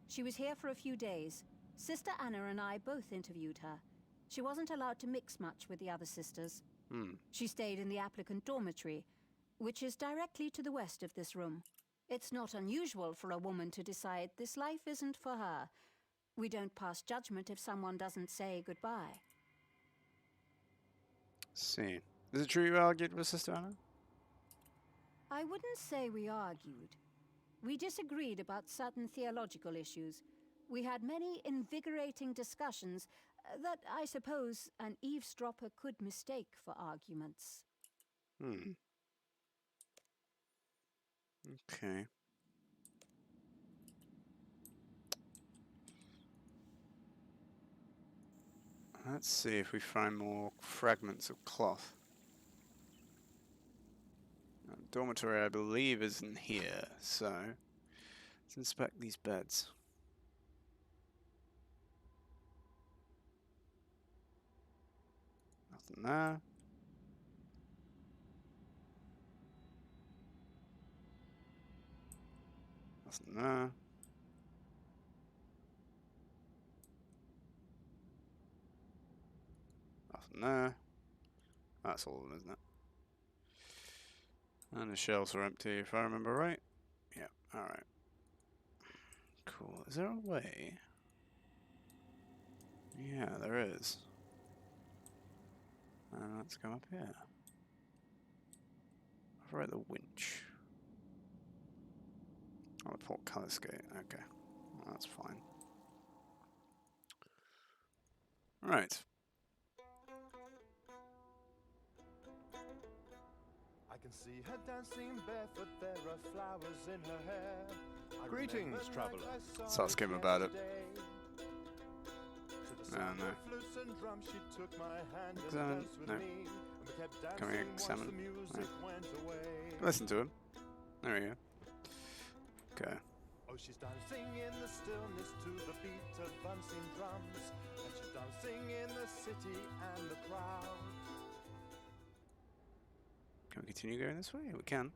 She was here for a few days. Sister Anna and I both interviewed her. She wasn't allowed to mix much with the other sisters. She stayed in the applicant dormitory, which is directly to the west of this room. It's not unusual for a woman to decide this life isn't for her. We don't pass judgment if someone doesn't say goodbye. See. Is it true you argued with Sister Anna? I wouldn't say we argued. We disagreed about certain theological issues. We had many invigorating discussions that I suppose an eavesdropper could mistake for arguments. Okay. Let's see if we find more fragments of cloth. Dormitory, I believe, is in here, so let's inspect these beds. Nothing there. Nothing there. Nothing there. That's all of them, isn't it? And the shelves are empty, if I remember right. Yeah, alright. Cool. Is there a way? Yeah, there is. Let's go up here. Right, the winch. Oh, the portcullis gate. Okay. Well, that's fine. Right. I can see her dancing barefoot, there are flowers in her hair. I Greetings, remember traveler. like I saw So ask it him about it. yesterday. To the No, sound no. of flutes and drums, she took my hand and Examine. danced with No. me. And we kept dancing Come here, once examine. the music went away. Listen to him. There we go. Okay. Oh, she's dancing in the stillness to the beat of unseen drums. And she's dancing in the city and the crowd. Can we continue going this way? We can.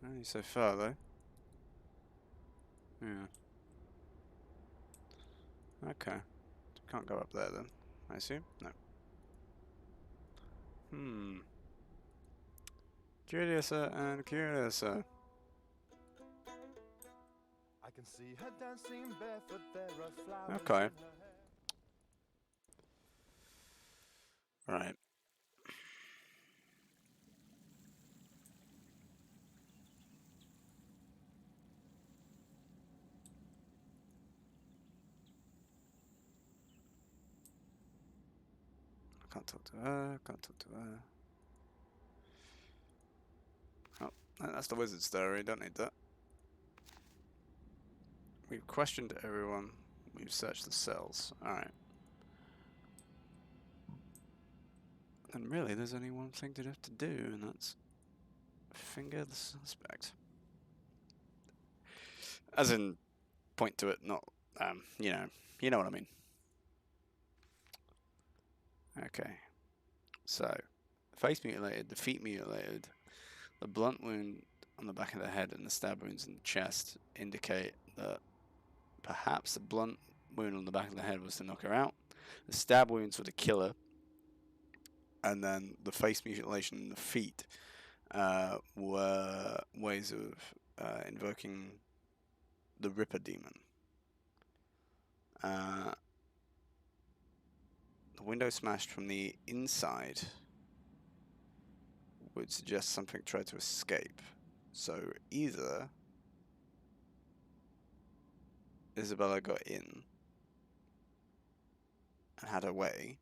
Only so far, though. Yeah. Okay. Can't go up there, then. I assume? No. Curiouser and curiouser. I can see her dancing barefoot, there are flowers Okay. in her hair. Right. Can't talk to her, can't talk to her. Oh, that's the wizard's diary, don't need that. We've questioned everyone, we've searched the cells, alright. And really, there's only one thing to have to do, and that's finger the suspect. As in, point to it, not, you know what I mean. Okay. So, face mutilated, the feet mutilated, the blunt wound on the back of the head and the stab wounds in the chest indicate that perhaps the blunt wound on the back of the head was to knock her out, the stab wounds were the killer, and then the face mutilation in the feet were ways of invoking the Ripper demon. The window smashed from the inside would suggest something tried to escape. So either Isabella got in and had her way,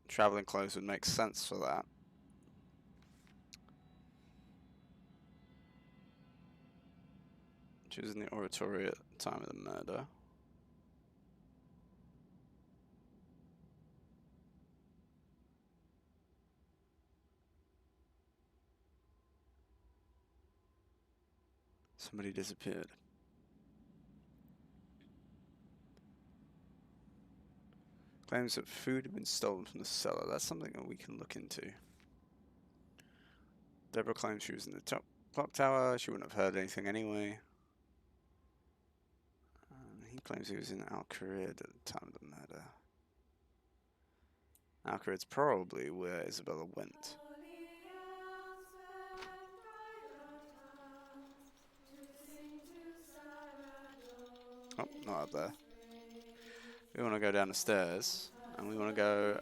traveling clothes would make sense for that. She was in the oratory at the time of the murder. Somebody disappeared. Claims that food had been stolen from the cellar. That's something that we can look into. Deborah claims she was in the top clock tower. She wouldn't have heard anything anyway. He claims he was in Al-Qarid at the time of the murder. Al-Qarid's probably where Isabella went. Oh, not up there. We want to go down the stairs, and we want to go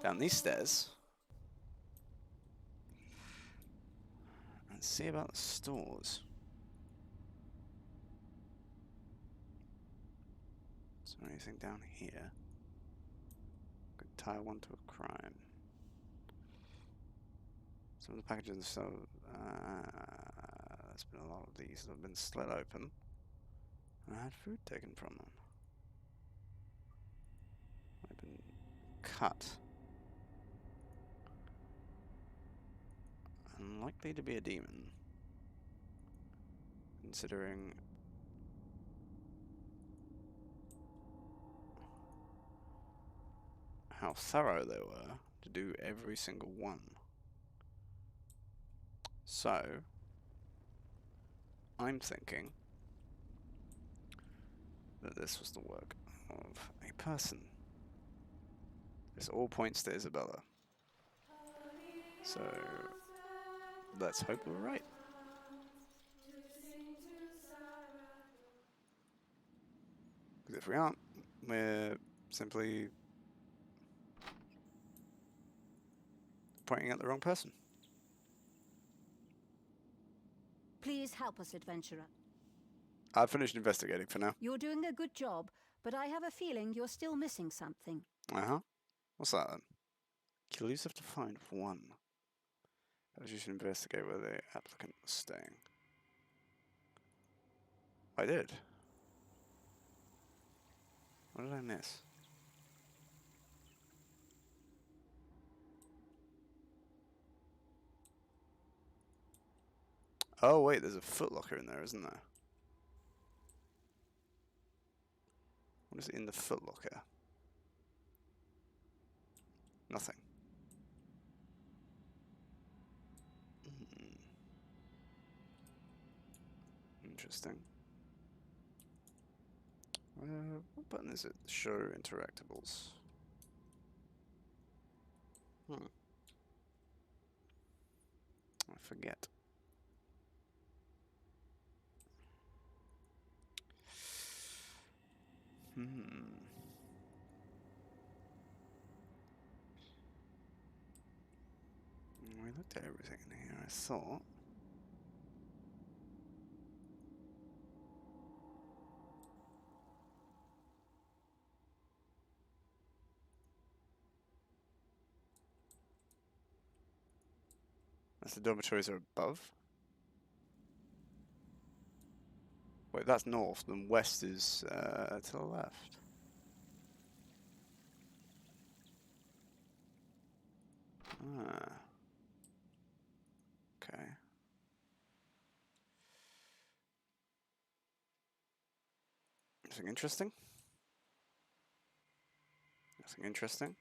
down these stairs and see about the stores. Is there anything down here? Could tie one to a crime. Some of the packages, so there's been a lot of these that have been slit open. And I had food taken from them. They've been cut. Unlikely to be a demon, considering how thorough they were to do every single one. So, I'm thinking that this was the work of a person. This all points to Isabella. So, let's hope we're right. Because if we aren't, we're simply pointing at the wrong person. Please help us, adventurer. I've finished investigating for now. You're doing a good job, but I have a feeling you're still missing something. What's that then? Clues have to find one. Perhaps you should investigate where the applicant was staying. I did. What did I miss? Oh wait, there's a footlocker in there, isn't there? What is in the footlocker? Nothing. Interesting. What button is it? Show interactables. I forget. We looked at everything in here, I thought. That's the dormitories are above. Wait, that's north, then west is to the left. Okay. Anything interesting? Nothing interesting.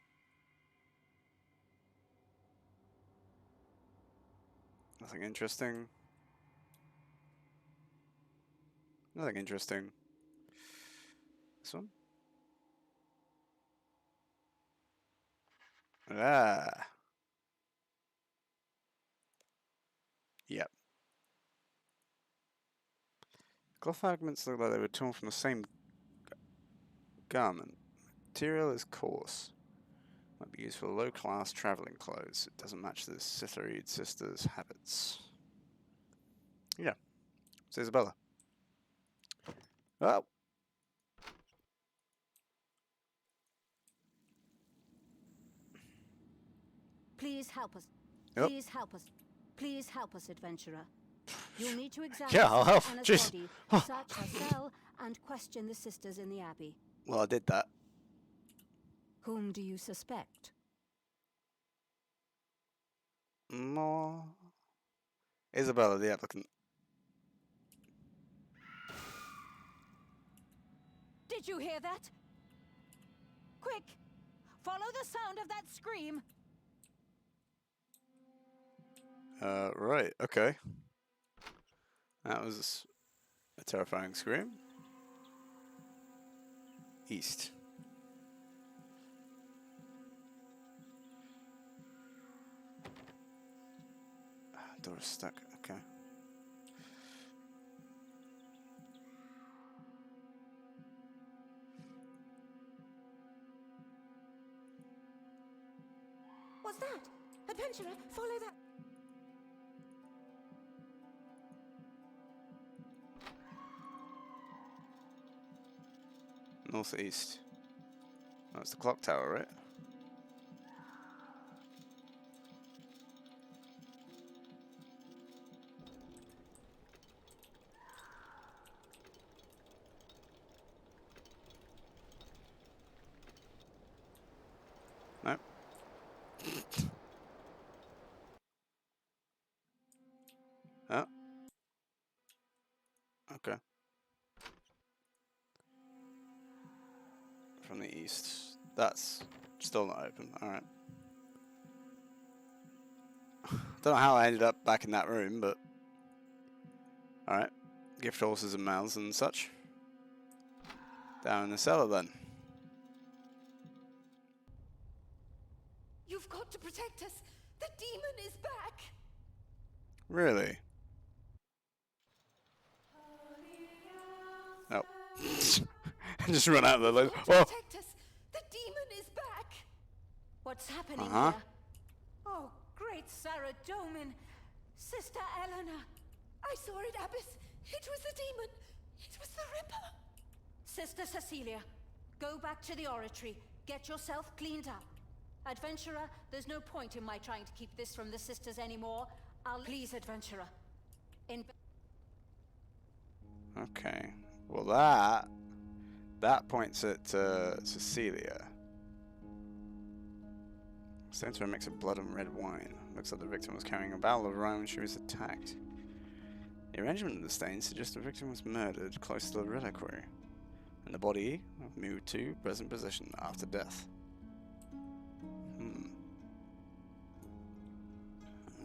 Nothing interesting. Nothing interesting. This one? Ah. Yep. Cloth fragments look like they were torn from the same garment. Material is coarse. Might be used for low-class traveling clothes. It doesn't match the Scytheride sisters' habits. Yeah. It's Isabella. Oh! Please help us. Yep. Please help us. Please help us, adventurer. You'll need to examine Yeah, I'll help. Anna's Jeez. body, Oh. search her cell, and question the sisters in the Abbey. Well, I did that. Whom do you suspect? More. Isabella, the applicant. Did you hear that? Quick! Follow the sound of that scream! Right, okay. That was a terrifying scream. East. Door is stuck, okay. What's that? Adventurer, follow that. Northeast. That's the clock tower, right? Nope. Oh. Okay. From the east. That's still not open. Alright. Don't know how I ended up back in that room, but... Alright. Gift horses and mouths and such. Down in the cellar then. You've got to protect us. The demon is back. Really? Oh. I just run out of the load. You've got Oh! to protect us. The demon is back. What's happening Uh-huh. here? Oh, great Sarah Domin! Sister Eleanor! I saw it, Abbess. It was the demon. It was the Ripper. Sister Cecilia, go back to the oratory. Get yourself cleaned up. Adventurer, there's no point in my trying to keep this from the sisters anymore. Please, adventurer. Okay. Well, that points at Cecilia. Stands for a mix of blood and red wine. Looks like the victim was carrying a barrel of wine when she was attacked. The arrangement of the stains suggests the victim was murdered close to the reliquary, and the body moved to present position after death.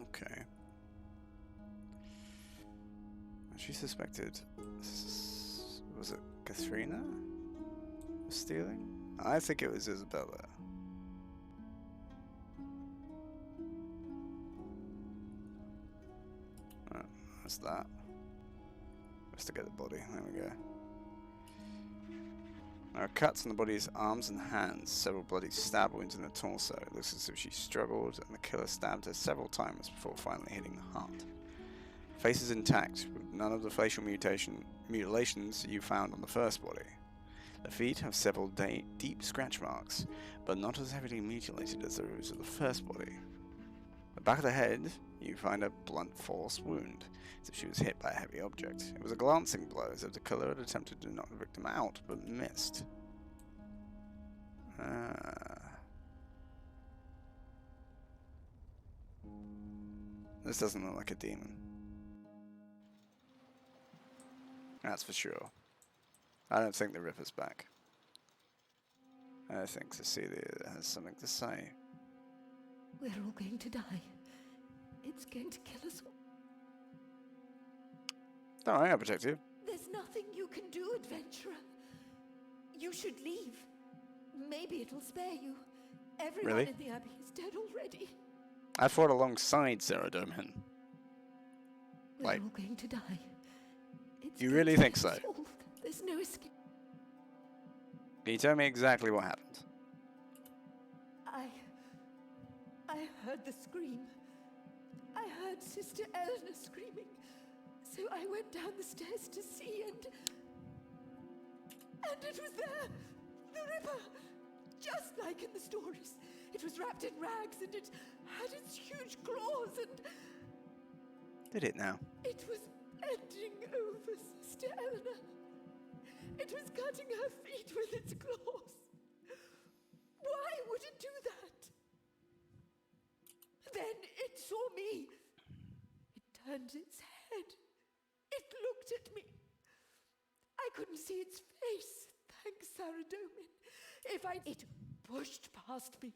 Okay. She suspected... Was it Katharina was stealing? I think it was Isabella. Oh, that's that. Let's get the body. There we go. There are cuts on the body's arms and hands, several bloody stab wounds in the torso. It looks as if she struggled and the killer stabbed her several times before finally hitting the heart. Face is intact, with none of the facial mutilations you found on the first body. The feet have several deep scratch marks, but not as heavily mutilated as those of the first body. The back of the head, you find a blunt force wound, as if she was hit by a heavy object. It was a glancing blow, as if the killer had attempted to knock the victim out, but missed. This doesn't look like a demon. That's for sure. I don't think the Ripper's back. I think Cecilia has something to say. We're all going to die. It's going to kill us all. Don't worry, I'll protect you. There's nothing you can do, adventurer. You should leave. Maybe it'll spare you. Everyone Really? in the Abbey is dead already. I fought alongside Sarah Doman. We're Like, all going to die. It's you going really to think kill so? us all. There's no escape. Can you tell me exactly what happened? I heard the scream. I heard Sister Eleanor screaming. So I went down the stairs to see, and it was there! The Ripper! Just like in the stories. It was wrapped in rags, and it had its huge claws, and Did it now? it was bending over Sister Eleanor. It was cutting her feet with its claws. Why would it do that? Then it saw me. It turned its head. It looked at me. I couldn't see its face, thanks Sarah Doman. It pushed past me.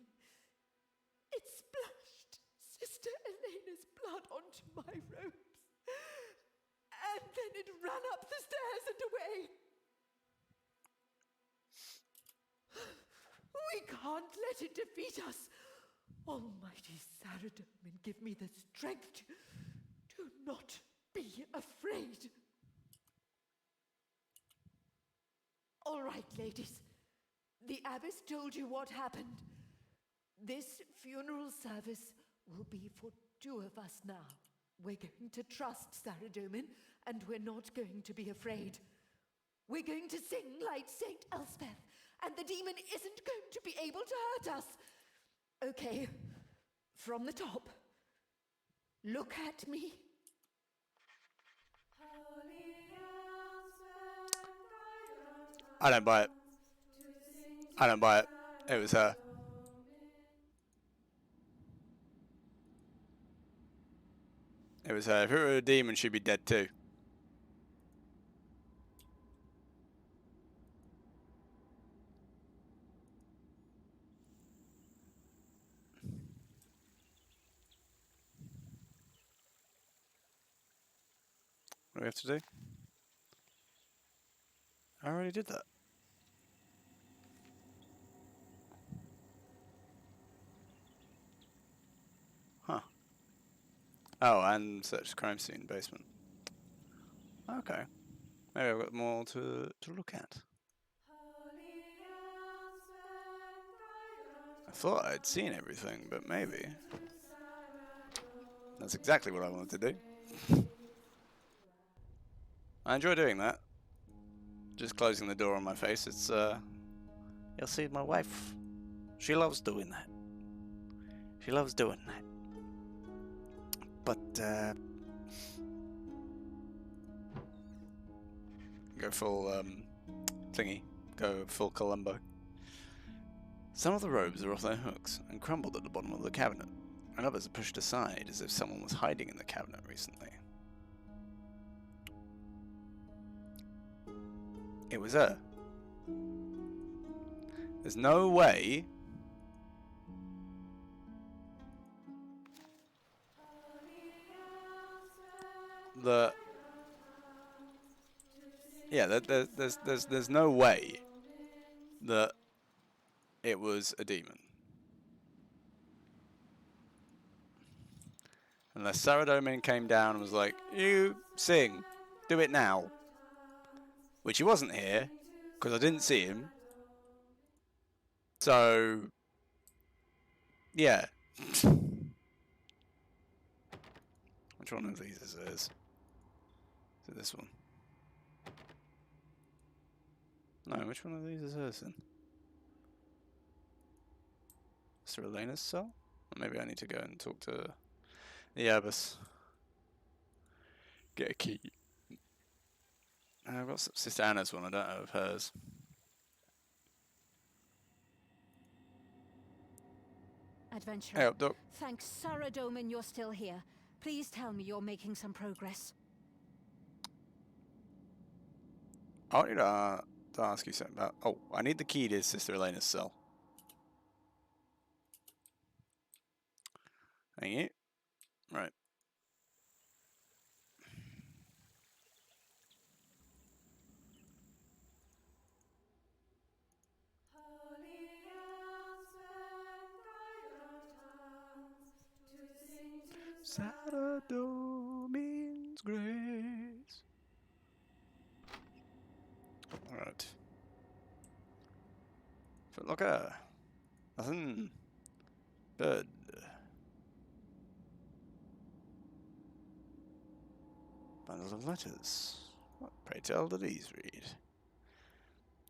It splashed Sister Elena's blood onto my robes. And then it ran up the stairs and away. We can't let it defeat us. Almighty Sarah Doman, give me the strength to not be afraid. All right, ladies. The abbess told you what happened. This funeral service will be for 2 of us now. We're going to trust Sarah Doman, and we're not going to be afraid. We're going to sing like Saint Elspeth, and the demon isn't going to be able to hurt us. Okay, from the top. Look at me. I don't buy it. I don't buy it. It was her. It was her. If it were a demon, she'd be dead too. What do we have to do? I already did that. Huh. Oh, and search the crime scene basement. Okay. Maybe I've got more to look at. I thought I'd seen everything, but maybe. That's exactly what I wanted to do. I enjoy doing that. Just closing the door on my face. It's, you'll see my wife. She loves doing that. She loves doing that. But, go full, thingy. Go full Columbo. Some of the robes are off their hooks and crumbled at the bottom of the cabinet, and others are pushed aside as if someone was hiding in the cabinet recently. It was her. There's no way that... Yeah, there's no way that it was a demon. Unless Sarah Doman came down and was like, you sing, do it now. Which he wasn't here, because I didn't see him. So, yeah. Which one of these is hers? Is it this one? No, which one of these is hers then? Sister Elena's cell? Or maybe I need to go and talk to the abbess. Get a key. I've got Sister Anna's one, I don't know of hers. Adventurer, Hey up, Doc. thanks Sarah Doman you're still here. Please tell me you're making some progress. I want you to ask you something about... Oh, I need the key to Sister Elena's cell. Thank you. Right. Saturday means grace. Alright. Footlocker. Nothing. Good. Bundle of letters. What, pray tell, do these read?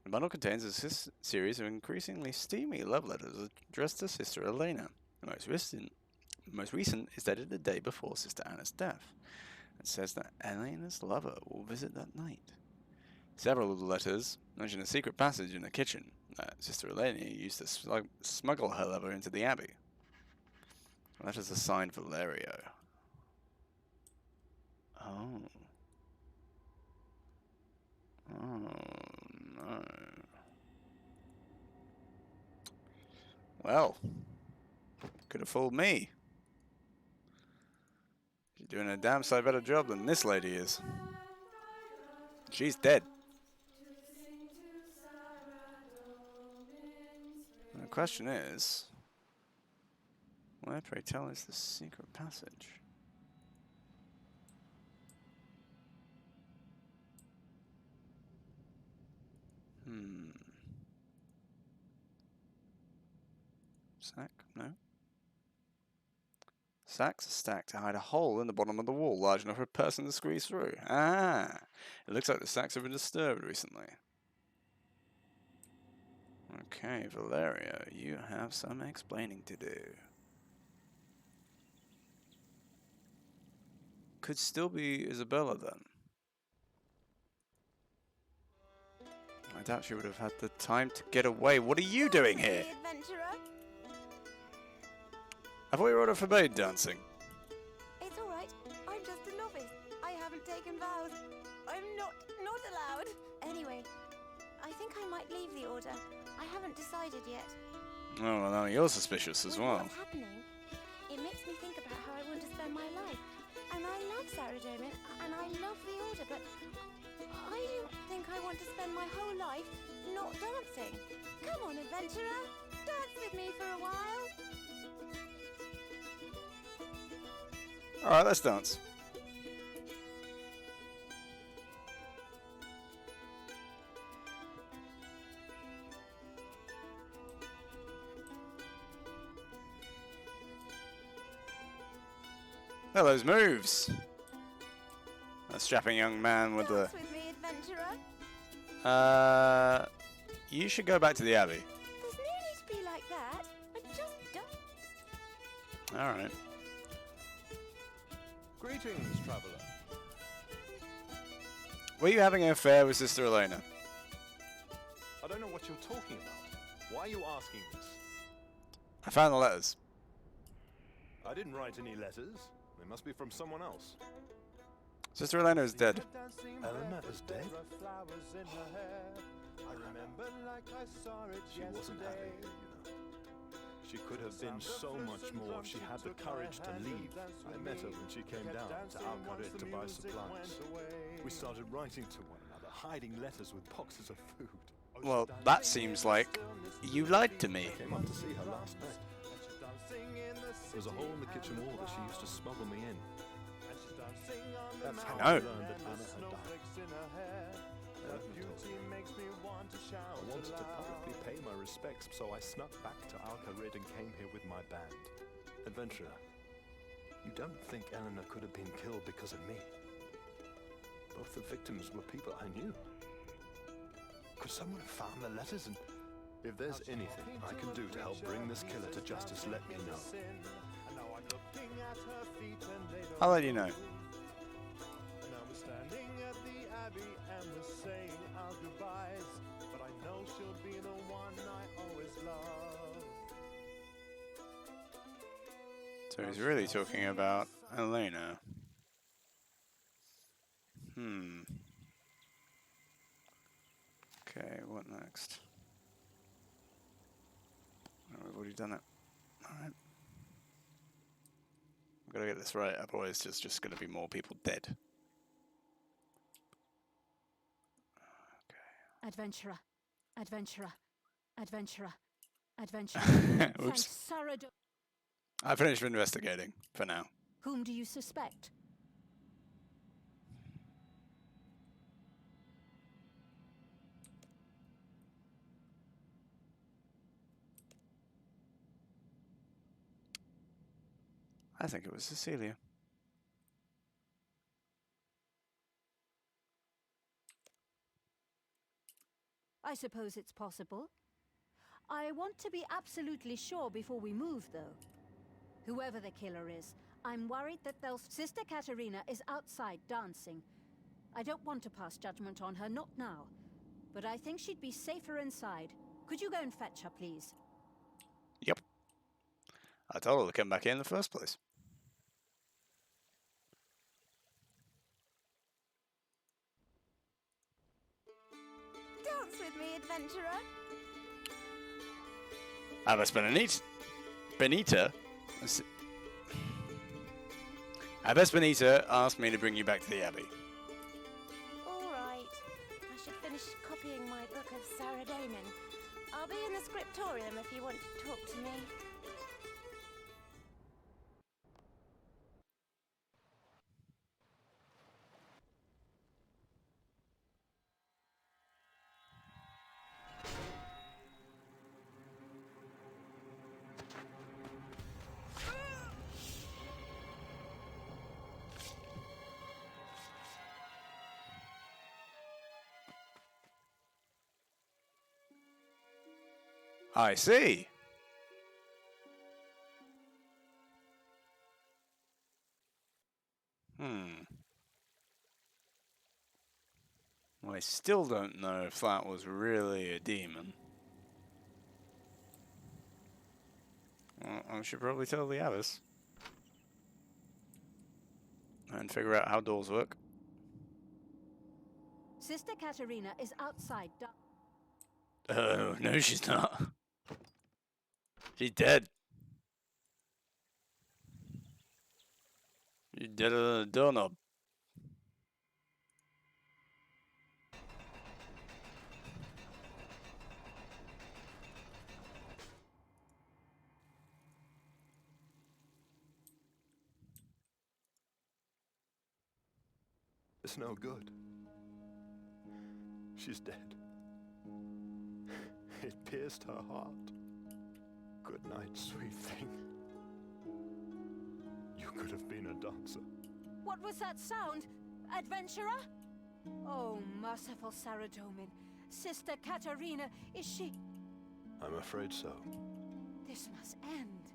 The bundle contains a series of increasingly steamy love letters addressed to Sister Elena. The most recent is dated the day before Sister Anna's death. It says that Elena's lover will visit that night. Several of the letters mention a secret passage in the kitchen that Sister Elena used to smuggle her lover into the abbey. The letters are signed Valerio. Oh. Oh, no. Well, could have fooled me. She's doing a damn sight better job than this lady is. She's dead. And the question is, where, pray tell, is the secret passage? Sack? No. Sacks are stacked to hide a hole in the bottom of the wall large enough for a person to squeeze through. Ah! It looks like the sacks have been disturbed recently. Okay, Valeria, you have some explaining to do. Could still be Isabella then. I doubt she would have had the time to get away. What are you doing here? I thought you were ordered forbade dancing. It's all right. I'm just a novice. I haven't taken vows. I'm not allowed. Anyway, I think I might leave the order. I haven't decided yet. Oh, well, now you're suspicious as well. What's happening? It makes me think about how I want to spend my life. And I love Saradomin, and I love the order, but I don't think I want to spend my whole life not dancing. Come on, adventurer. Dance with me for a while. Alright, let's dance. Oh, those moves. A strapping young man with Dance the... with me, adventurer. You should go back to the abbey. There's no need to be like that. I just don't. Alright. Greetings, traveler. Were you having an affair with Sister Elena? I don't know what you're talking about. Why are you asking this? I found the letters. I didn't write any letters. They must be from someone else. Sister Elena is dead. Elena is dead? I remember like I saw it She wasn't happy, you know. She could have been so much more if she had the courage to leave. I met her when she came down to Alcaret to buy supplies. We started writing to one another, hiding letters with boxes of food. Well, that seems like you lied to me. I came up to see her last night. There's a hole in the kitchen wall that she used to smuggle me in. That's how I learned that Anna had died. I wanted to publicly pay my respects, so I snuck back to Alcarid and came here with my band. Adventurer, you don't think Eleanor could have been killed because of me? Both the victims were people I knew. Could someone have found the letters and... If there's anything I can do to help bring this killer to justice, let me know. I'll let you know. Now we're standing at the abbey and we're saying our goodbyes, but I know she'll be the one I always love. So he's really talking about Elena. Okay, what next? Oh, we've already done it. Alright. I've got to get this right, otherwise there's just going to be more people dead. Adventurer, adventurer, adventurer, adventurer. Oops. Thanks, Sarah. I finished investigating, for now. Whom do you suspect? I think it was Cecilia. I suppose it's possible. I want to be absolutely sure before we move, though. Whoever the killer is, I'm worried that Sister Katerina is outside dancing. I don't want to pass judgment on her, not now. But I think she'd be safer inside. Could you go and fetch her, please? Yep. I told her to come back here in the first place. Dance with me, adventurer. Abbess Benita? Abbess Benita asked me to bring you back to the Abbey. All right. I should finish copying my book of Saradomin. I'll be in the scriptorium if you want to talk to me. I see. Well, I still don't know if that was really a demon. Well, I should probably tell the Abbess. And figure out how doors work. Sister Katerina is outside. Oh, no, she's not. She's dead. She's dead on a doorknob. It's no good. She's dead. It pierced her heart. Good night, sweet thing. You could have been a dancer. What was that sound? Adventurer? Oh, merciful Saradomin. Sister Katerina, is she... I'm afraid so. This must end.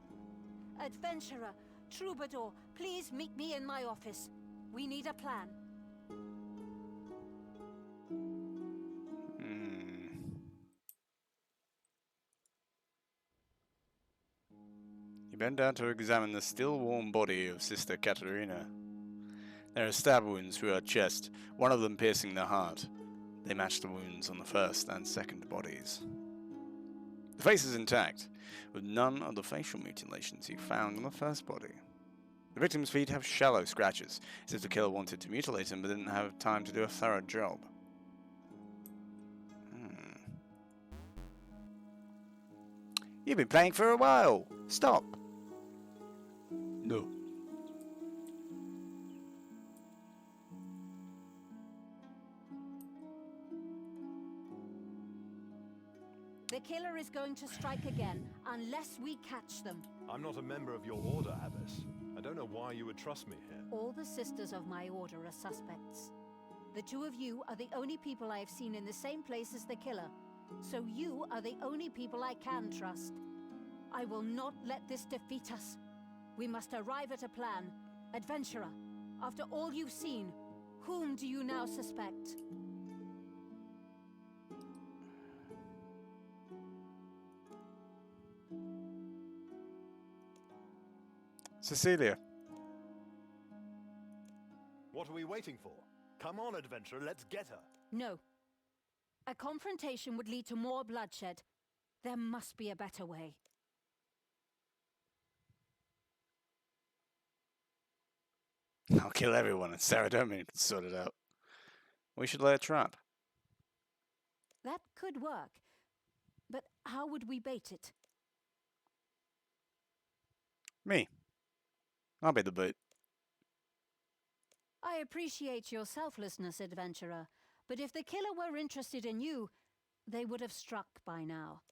Adventurer, troubadour, please meet me in my office. We need a plan. You bent down to examine the still warm body of Sister Katerina. There are stab wounds through her chest, one of them piercing the heart. They match the wounds on the first and second bodies. The face is intact, with none of the facial mutilations you found on the first body. The victim's feet have shallow scratches, as if the killer wanted to mutilate him but didn't have time to do a thorough job. You've been playing for a while. Stop. No. The killer is going to strike again, unless we catch them. I'm not a member of your order, Abbess. I don't know why you would trust me here. All the sisters of my order are suspects. The two of you are the only people I have seen in the same place as the killer. So you are the only people I can trust. I will not let this defeat us. We must arrive at a plan. Adventurer, after all you've seen, whom do you now suspect? Cecilia. What are we waiting for? Come on, adventurer, let's get her. No. A confrontation would lead to more bloodshed. There must be a better way. I'll kill everyone and Sarah Domin can sort it out. We should lay a trap. That could work. But how would we bait it? Me. I'll be the bait. I appreciate your selflessness, adventurer, but if the killer were interested in you, they would have struck by now.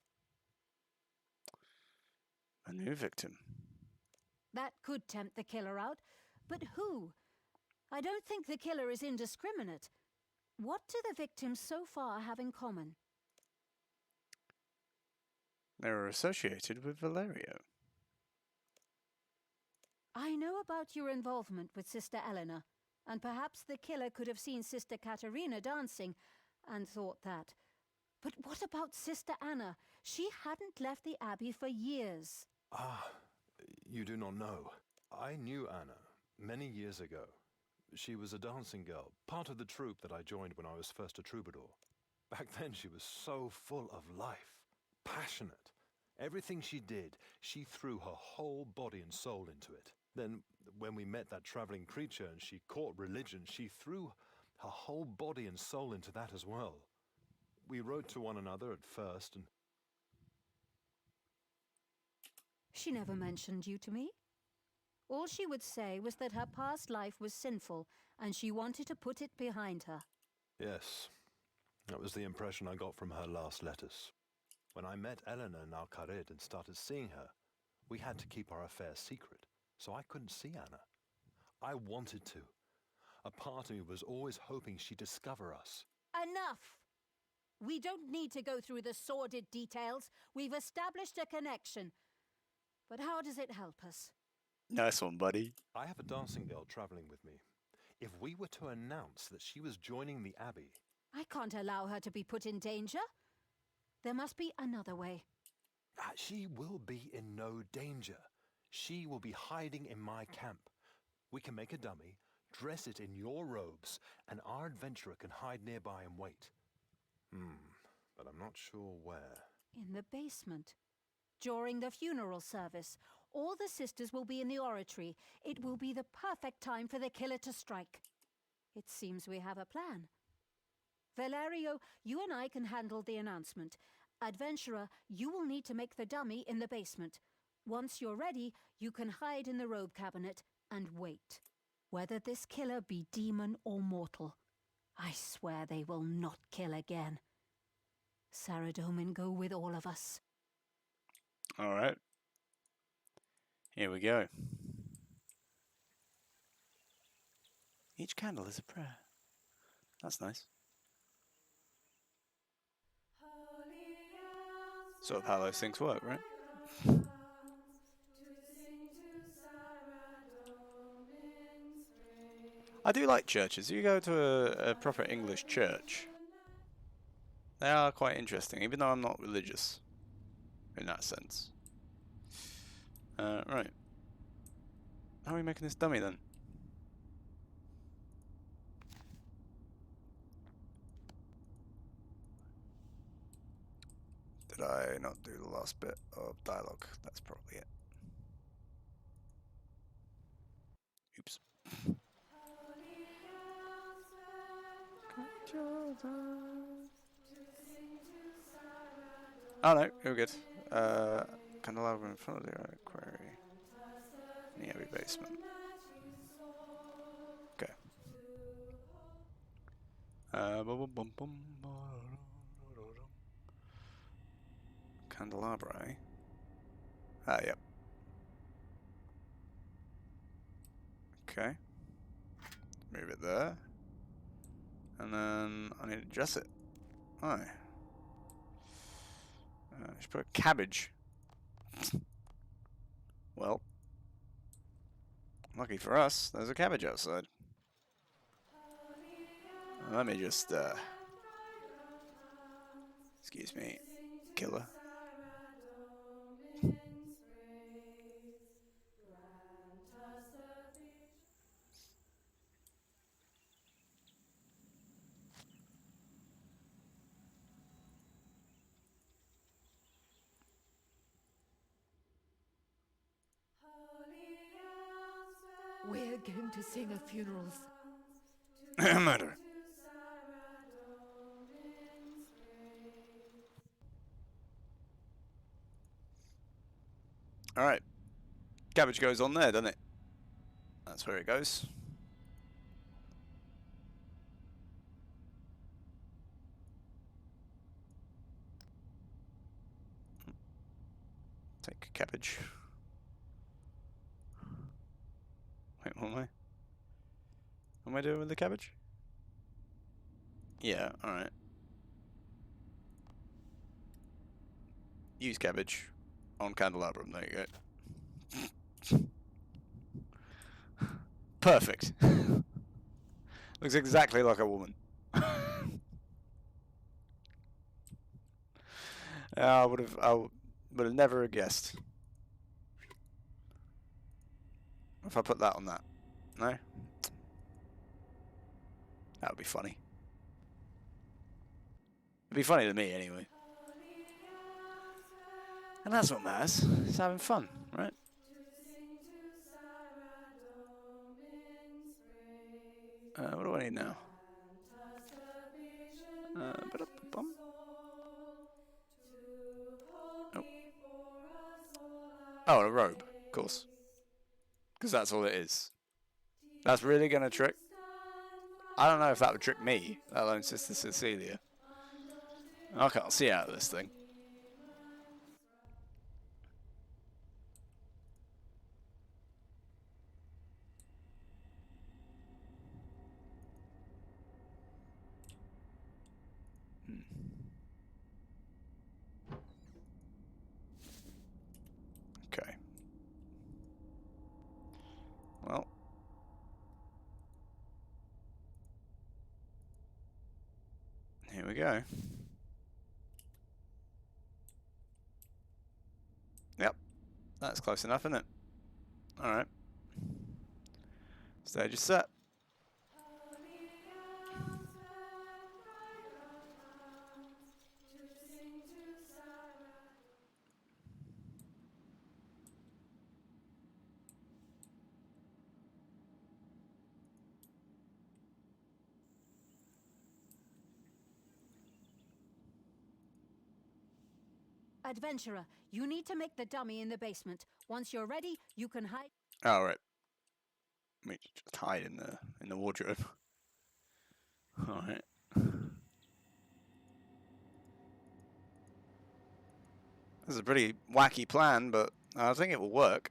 A new victim. That could tempt the killer out, but who? I don't think the killer is indiscriminate. What do the victims so far have in common? They were associated with Valerio. I know about your involvement with Sister Eleanor, and perhaps the killer could have seen Sister Katerina dancing and thought that. But what about Sister Anna? She hadn't left the Abbey for years. Ah, you do not know. I knew Anna many years ago. She was a dancing girl, part of the troupe that I joined when I was first a troubadour. Back then she was so full of life, passionate. Everything she did, she threw her whole body and soul into it. Then, when we met that traveling creature and she caught religion, she threw her whole body and soul into that as well. We wrote to one another at first, and She never mentioned you to me. All she would say was that her past life was sinful, and she wanted to put it behind her. yes, that was the impression I got from her last letters. When I met Eleanor in Alcarid and started seeing her, we had to keep our affair secret, so I couldn't see Anna. I wanted to. A part of me was always hoping she'd discover us. Enough! We don't need to go through the sordid details. We've established a connection. But how does it help us? Nice one, buddy. I have a dancing girl traveling with me. If we were to announce that she was joining the Abbey... I can't allow her to be put in danger. There must be another way. She will be in no danger. She will be hiding in my camp. We can make a dummy, dress it in your robes, and our adventurer can hide nearby and wait. But I'm not sure where. In the basement. During the funeral service, all the sisters will be in the oratory. It will be the perfect time for the killer to strike. It seems we have a plan. Valerio, you and I can handle the announcement. Adventurer, you will need to make the dummy in the basement. Once you're ready, you can hide in the robe cabinet and wait. Whether this killer be demon or mortal, I swear they will not kill again. Saradomin go with all of us. Alright. Here we go. Each candle is a prayer. That's nice. Sort of how those things work, right? I do like churches. You go to a proper English church, they are quite interesting, even though I'm not religious in that sense. Right. How are we making this dummy then? Did I not do the last bit of dialogue? That's probably it. Oops. Oh no, you're good. Candelabra in front of the quarry. In the heavy basement. Okay. Candelabra, eh? Ah, yep. Okay. Move it there. And then I need to dress it. Oh. Just put a cabbage. Well. Lucky for us, there's a cabbage outside. Let me just, excuse me, killer. We're They're going to sing a funeral. Murder. Alright. Cabbage goes on there, doesn't it? That's where it goes. Take cabbage. Wait, what am I? What am I doing with the cabbage? Yeah, alright. Use cabbage on candelabrum, there you go. Perfect. Looks exactly like a woman. I would have never guessed. If I put that on that. No? That would be funny. It'd be funny to me anyway. And that's what matters. It's having fun, right? What do I need now? Ba-da-ba-bum. Oh. Oh, a robe. Of course. Because that's all it is. That's really going to trick? I don't know if that would trick me, let alone Sister Cecilia. I can't see out of this thing. Okay. Well. Here we go. Yep. That's close enough, isn't it? Alright. Stage is set. Adventurer, you need to make the dummy in the basement. Once you're ready, you can hide. Oh, right. Let me just hide in the wardrobe. Alright. This is a pretty wacky plan, but I think it will work.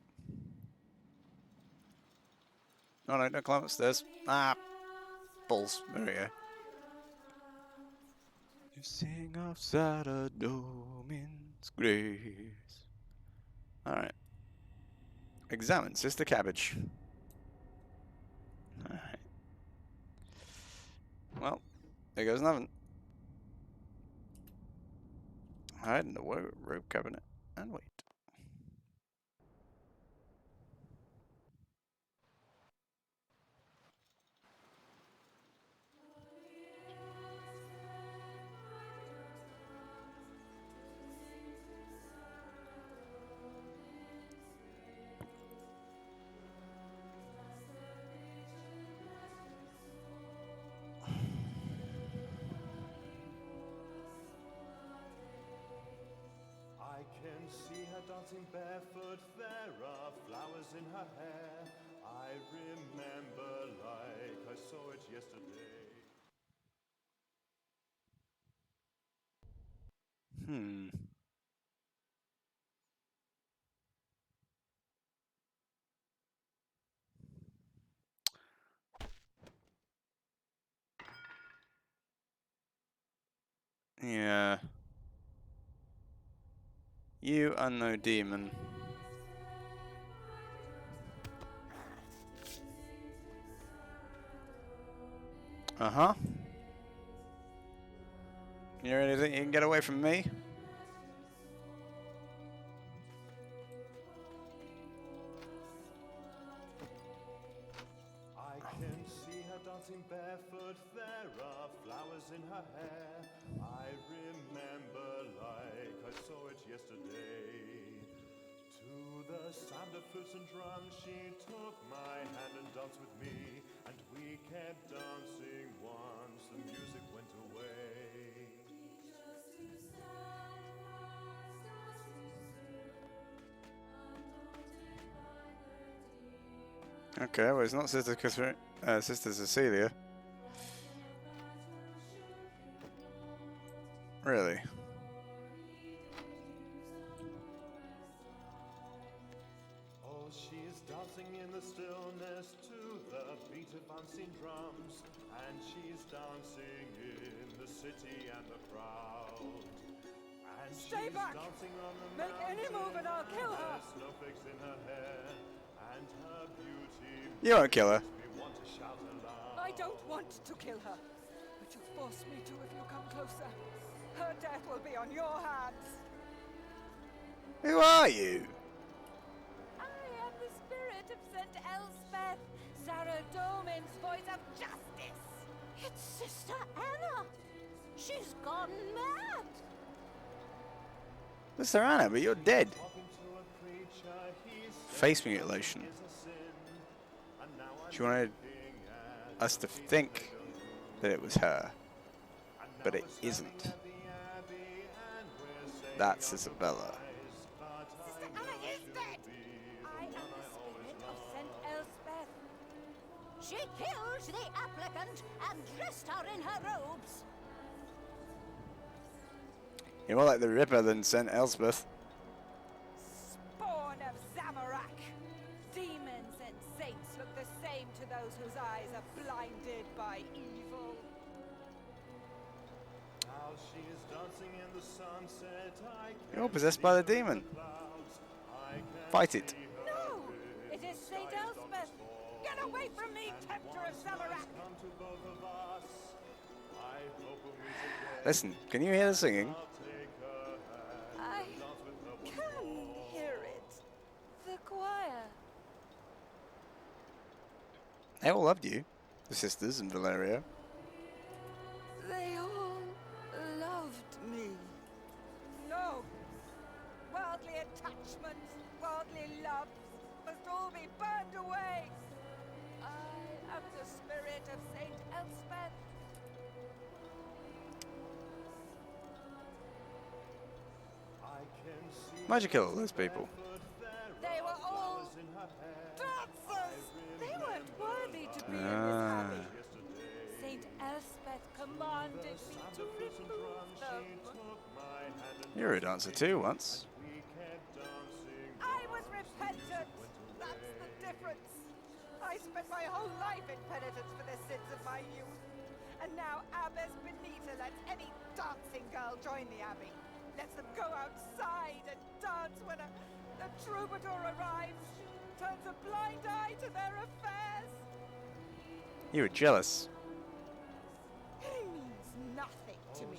Oh no, don't climb upstairs. Ah, balls. There we go. You sing of Saradomin's grace. Alright. Examine Sister Cabbage. Alright. Well, there goes nothing. Hide in the rope cabinet and wait. I can see her dancing barefoot, there are flowers in her hair. I remember like I saw it yesterday. Yeah. You unknown demon. Uh-huh. You really think you can get away from me? I can see her dancing barefoot, there are flowers in her hair. I remember like I saw it yesterday. To To the sound of flutes and drums, she took my hand and danced with me, and we kept dancing once the music went away. Okay, well, it's not Sister Catherine, Sister Cecilia. Really? Oh, she's dancing in the stillness to the beat of unseen drums, and she's dancing in the city and the crowd. And Stay she's back! dancing on the Make any move and I'll kill her! There's snowflakes in her hair, and her beauty You won't kill her. makes me want to shout aloud. I don't want to kill her, but you'll force me to if you come closer. Her death will be on your hands. Who are you? I am the spirit of St. Elspeth, Zaradomin's voice of justice. It's Sister Anna. She's gone mad. Sister Anna, but you're dead. Talking to a preacher, he said Face mutilation. is a sin, and now I'm She wanted looking at us to think that it was her, but it isn't. the abbey, and we're saying That's Isabella. Sister Anna is dead. I am the spirit of St. Elspeth. She killed the applicant and dressed her in her robes. You're more like the Ripper than St. Elspeth. Spawn of Zamorak. Demons and saints look the same to those whose eyes are blinded by evil. Now she's dancing in the sunset. I can You're possessed by the see demon. the clouds. I can Fight it. see her No! in It the is sky St. as dark Elspeth! as fall. Get away from me, tempter of Once nice Zamorak! come to both of us. I hope when we meet Listen, can you hear the singing? I'll take her hand I and dance with her once can more. hear it. The choir. They all loved you, the sisters and Valeria. They all loved me. No! Worldly attachments, worldly loves must all be burned away. I am the spirit of St. Elspeth. I can see Why'd you kill all those people? They were all in her hair. dancers. They weren't worthy to be in this Ah. abbey. St. Elspeth commanded me to remove them. You were a dancer too once. I was repentant. That's the difference. I spent my whole life in penitence for the sins of my youth. And now Abbess Benita lets any dancing girl join the abbey. Lets them go outside and dance when a troubadour arrives. Turns a blind eye to their affairs. You were jealous. He means nothing to me.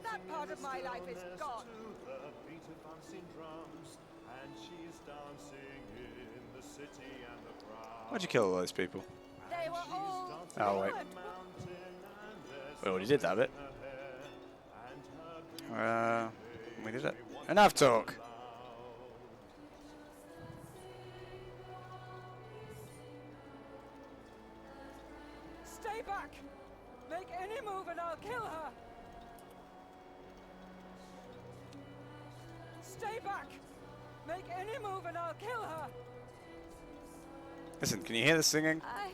That part of my life is gone. To the beat of unseen drums, and she's dancing in the city and the crowd. Why'd you kill all those people? They were all Oh, wait. good. We already did that bit. We did it. Enough talk. Stay back! Make any move and I'll kill her! Stay back! Make any move and I'll kill her! Listen, can you hear the singing? I...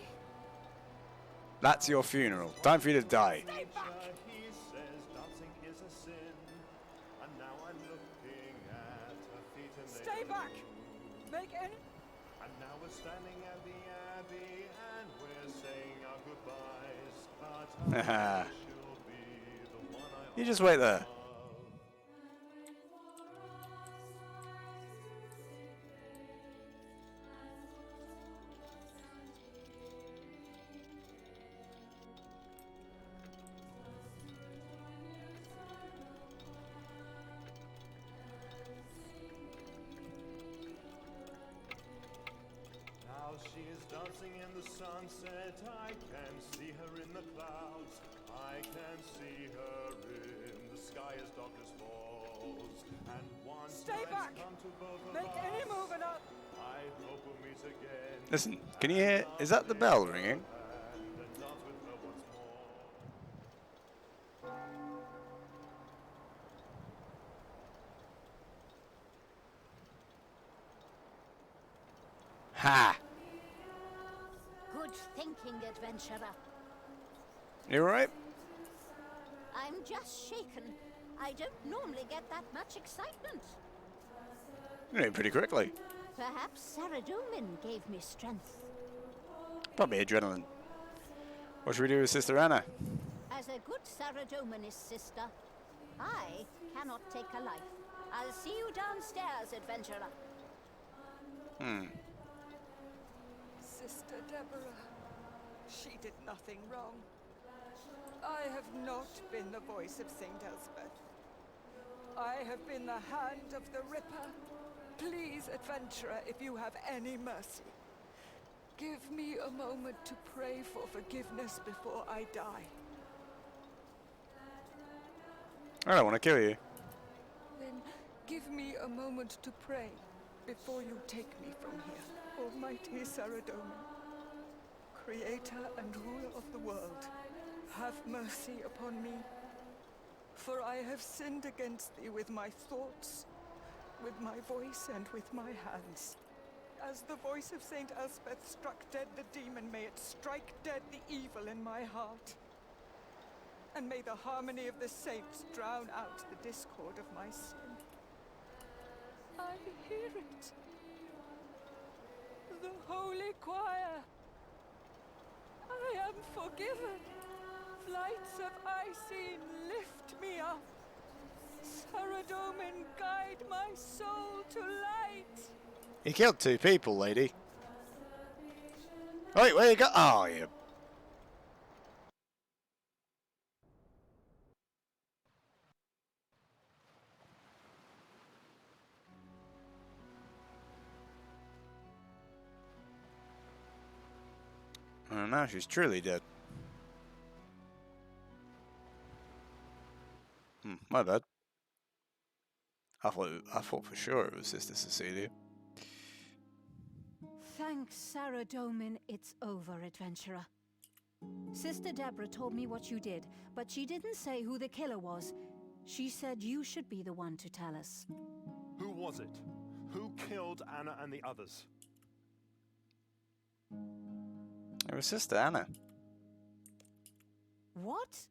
That's your funeral. Time for you to die. Stay back! He says dancing is a sin, and now I'm looking at her feet and they Stay back! Make any... And now we're standing at the abbey and we're saying our goodbyes. But I she'll be the one I You just wait there. love. Now she is dancing in the sunset. I can see her in the clouds. I can see her in the sky as darkness falls. Stay back! Make any move and I'll... I hope we'll meet again. Listen, can you hear? Is that the bell ringing? And dance with her once more. Ha! Good thinking, adventurer. You alright? I'm just shaken. I don't normally get that much excitement. You're doing pretty quickly. Perhaps Saradomin gave me strength. Probably adrenaline. What should we do with Sister Anna? As a good Saradominist sister, I cannot take a life. I'll see you downstairs, adventurer. Sister Deborah, she did nothing wrong. I have not been the voice of Saint Elspeth. I have been the hand of the Ripper. Please, adventurer, if you have any mercy, give me a moment to pray for forgiveness before I die. I don't want to kill you. Then give me a moment to pray before you take me from here. Almighty Saradomin, creator and ruler of the world, have mercy upon me. For I have sinned against thee with my thoughts, with my voice, and with my hands. As the voice of Saint Elspeth struck dead the demon, may it strike dead the evil in my heart. And may the harmony of the saints drown out the discord of my sin. I hear it. The holy choir. I am forgiven. Flights of Icene lift me up. Saradomin, guide my soul to light. You killed 2 people, lady. Wait, where you go? Oh, yeah. Oh, now she's truly dead. My bad. I thought for sure it was Sister Cecilia. Thanks, Saradomin, it's over, adventurer. Sister Deborah told me what you did, but she didn't say who the killer was. She said you should be the one to tell us. Who was it? Who killed Anna and the others? It was Sister Anna. What?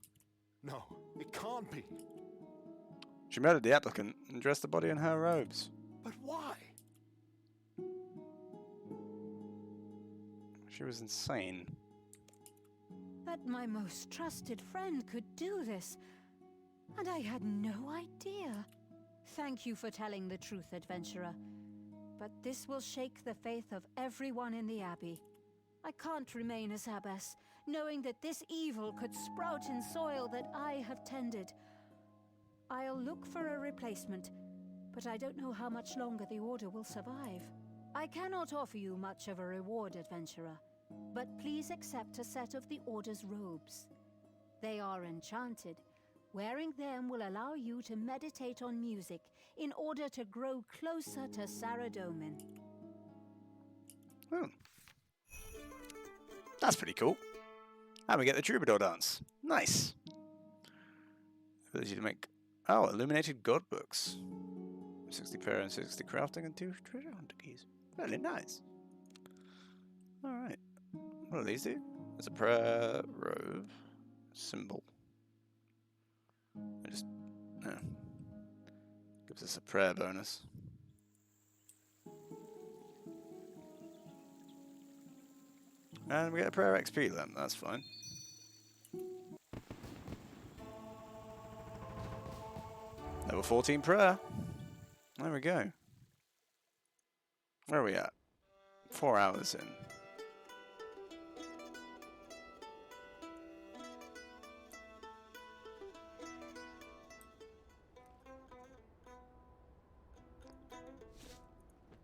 No, it can't be. She murdered the applicant and dressed the body in her robes. But why? She was insane. That my most trusted friend could do this. And I had no idea. Thank you for telling the truth, adventurer. But this will shake the faith of everyone in the Abbey. I can't remain as abbess, knowing that this evil could sprout in soil that I have tended. I'll look for a replacement, but I don't know how much longer the Order will survive. I cannot offer you much of a reward, adventurer, but please accept a set of the Order's robes. They are enchanted. Wearing them will allow you to meditate on music in order to grow closer to Saradomin. Oh. That's pretty cool. And we get the troubadour dance. Nice. Ability to make... Oh, illuminated god books. 60 prayer and 60 crafting and 2 treasure hunter keys. Really nice. Alright. What do these do? There's a prayer robe. Symbol. I just... Yeah. Gives us a prayer bonus. And we get a prayer XP then, that's fine. Level 14 prayer. There we go. Where are we at? 4 hours in.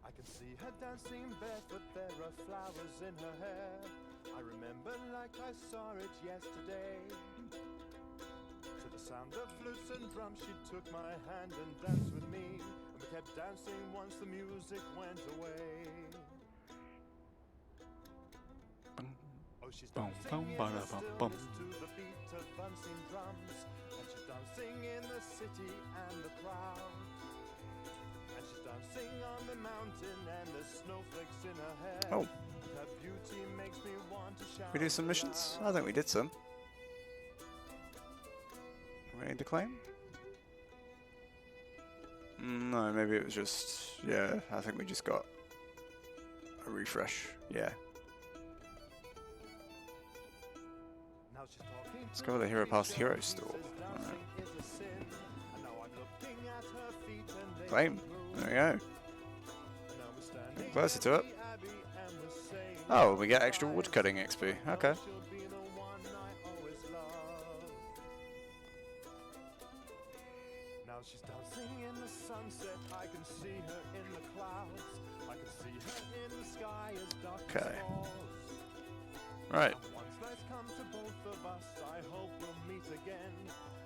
I can see her dancing barefoot, there are flowers in her hair. I remember like I saw it yesterday. To the sound of flutes and drums, she took my hand and danced with me. And we kept dancing once the music went away. Oh, she's dancing in the stillness to the beat of unseen drums. And she's dancing in the city and the crowd. And she's dancing on the mountain and the snowflakes in her hair. Oh. Her beauty makes me want to shout. We do some missions? I think we did some. Ready to claim? No, maybe it was just... Yeah, I think we just got a refresh. Yeah. Now she's talking. Let's go to the Hero Past Hero store. Alright. Claim. There we go. Get closer to it. Oh, we get extra woodcutting XP. Okay. Now she's dancing in the sunset. I can see her in the clouds. I can see her in the sky as darkness Okay. falls. Right. And once nights come to both of us, I hope we'll meet again.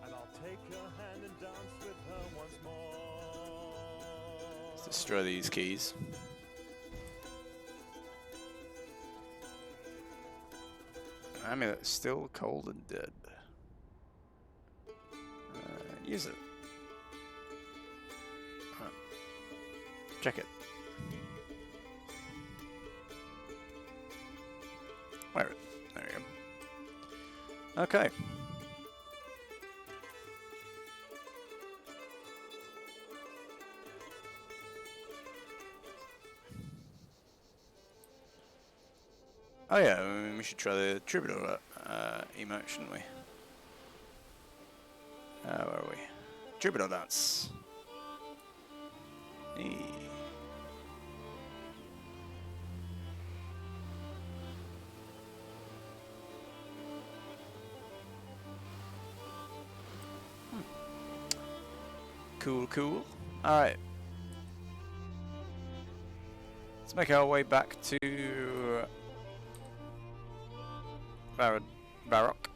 And I'll take her hand and dance with her once more. Let's destroy these keys. Amulet still cold and dead. Use it. Check it. Wear it. There you go. Okay. Oh yeah, I mean, we should try the Troubadour emote, shouldn't we? Where are we? Troubadour dance. Eee. Cool, cool. Alright. Let's make our way back to Varrock.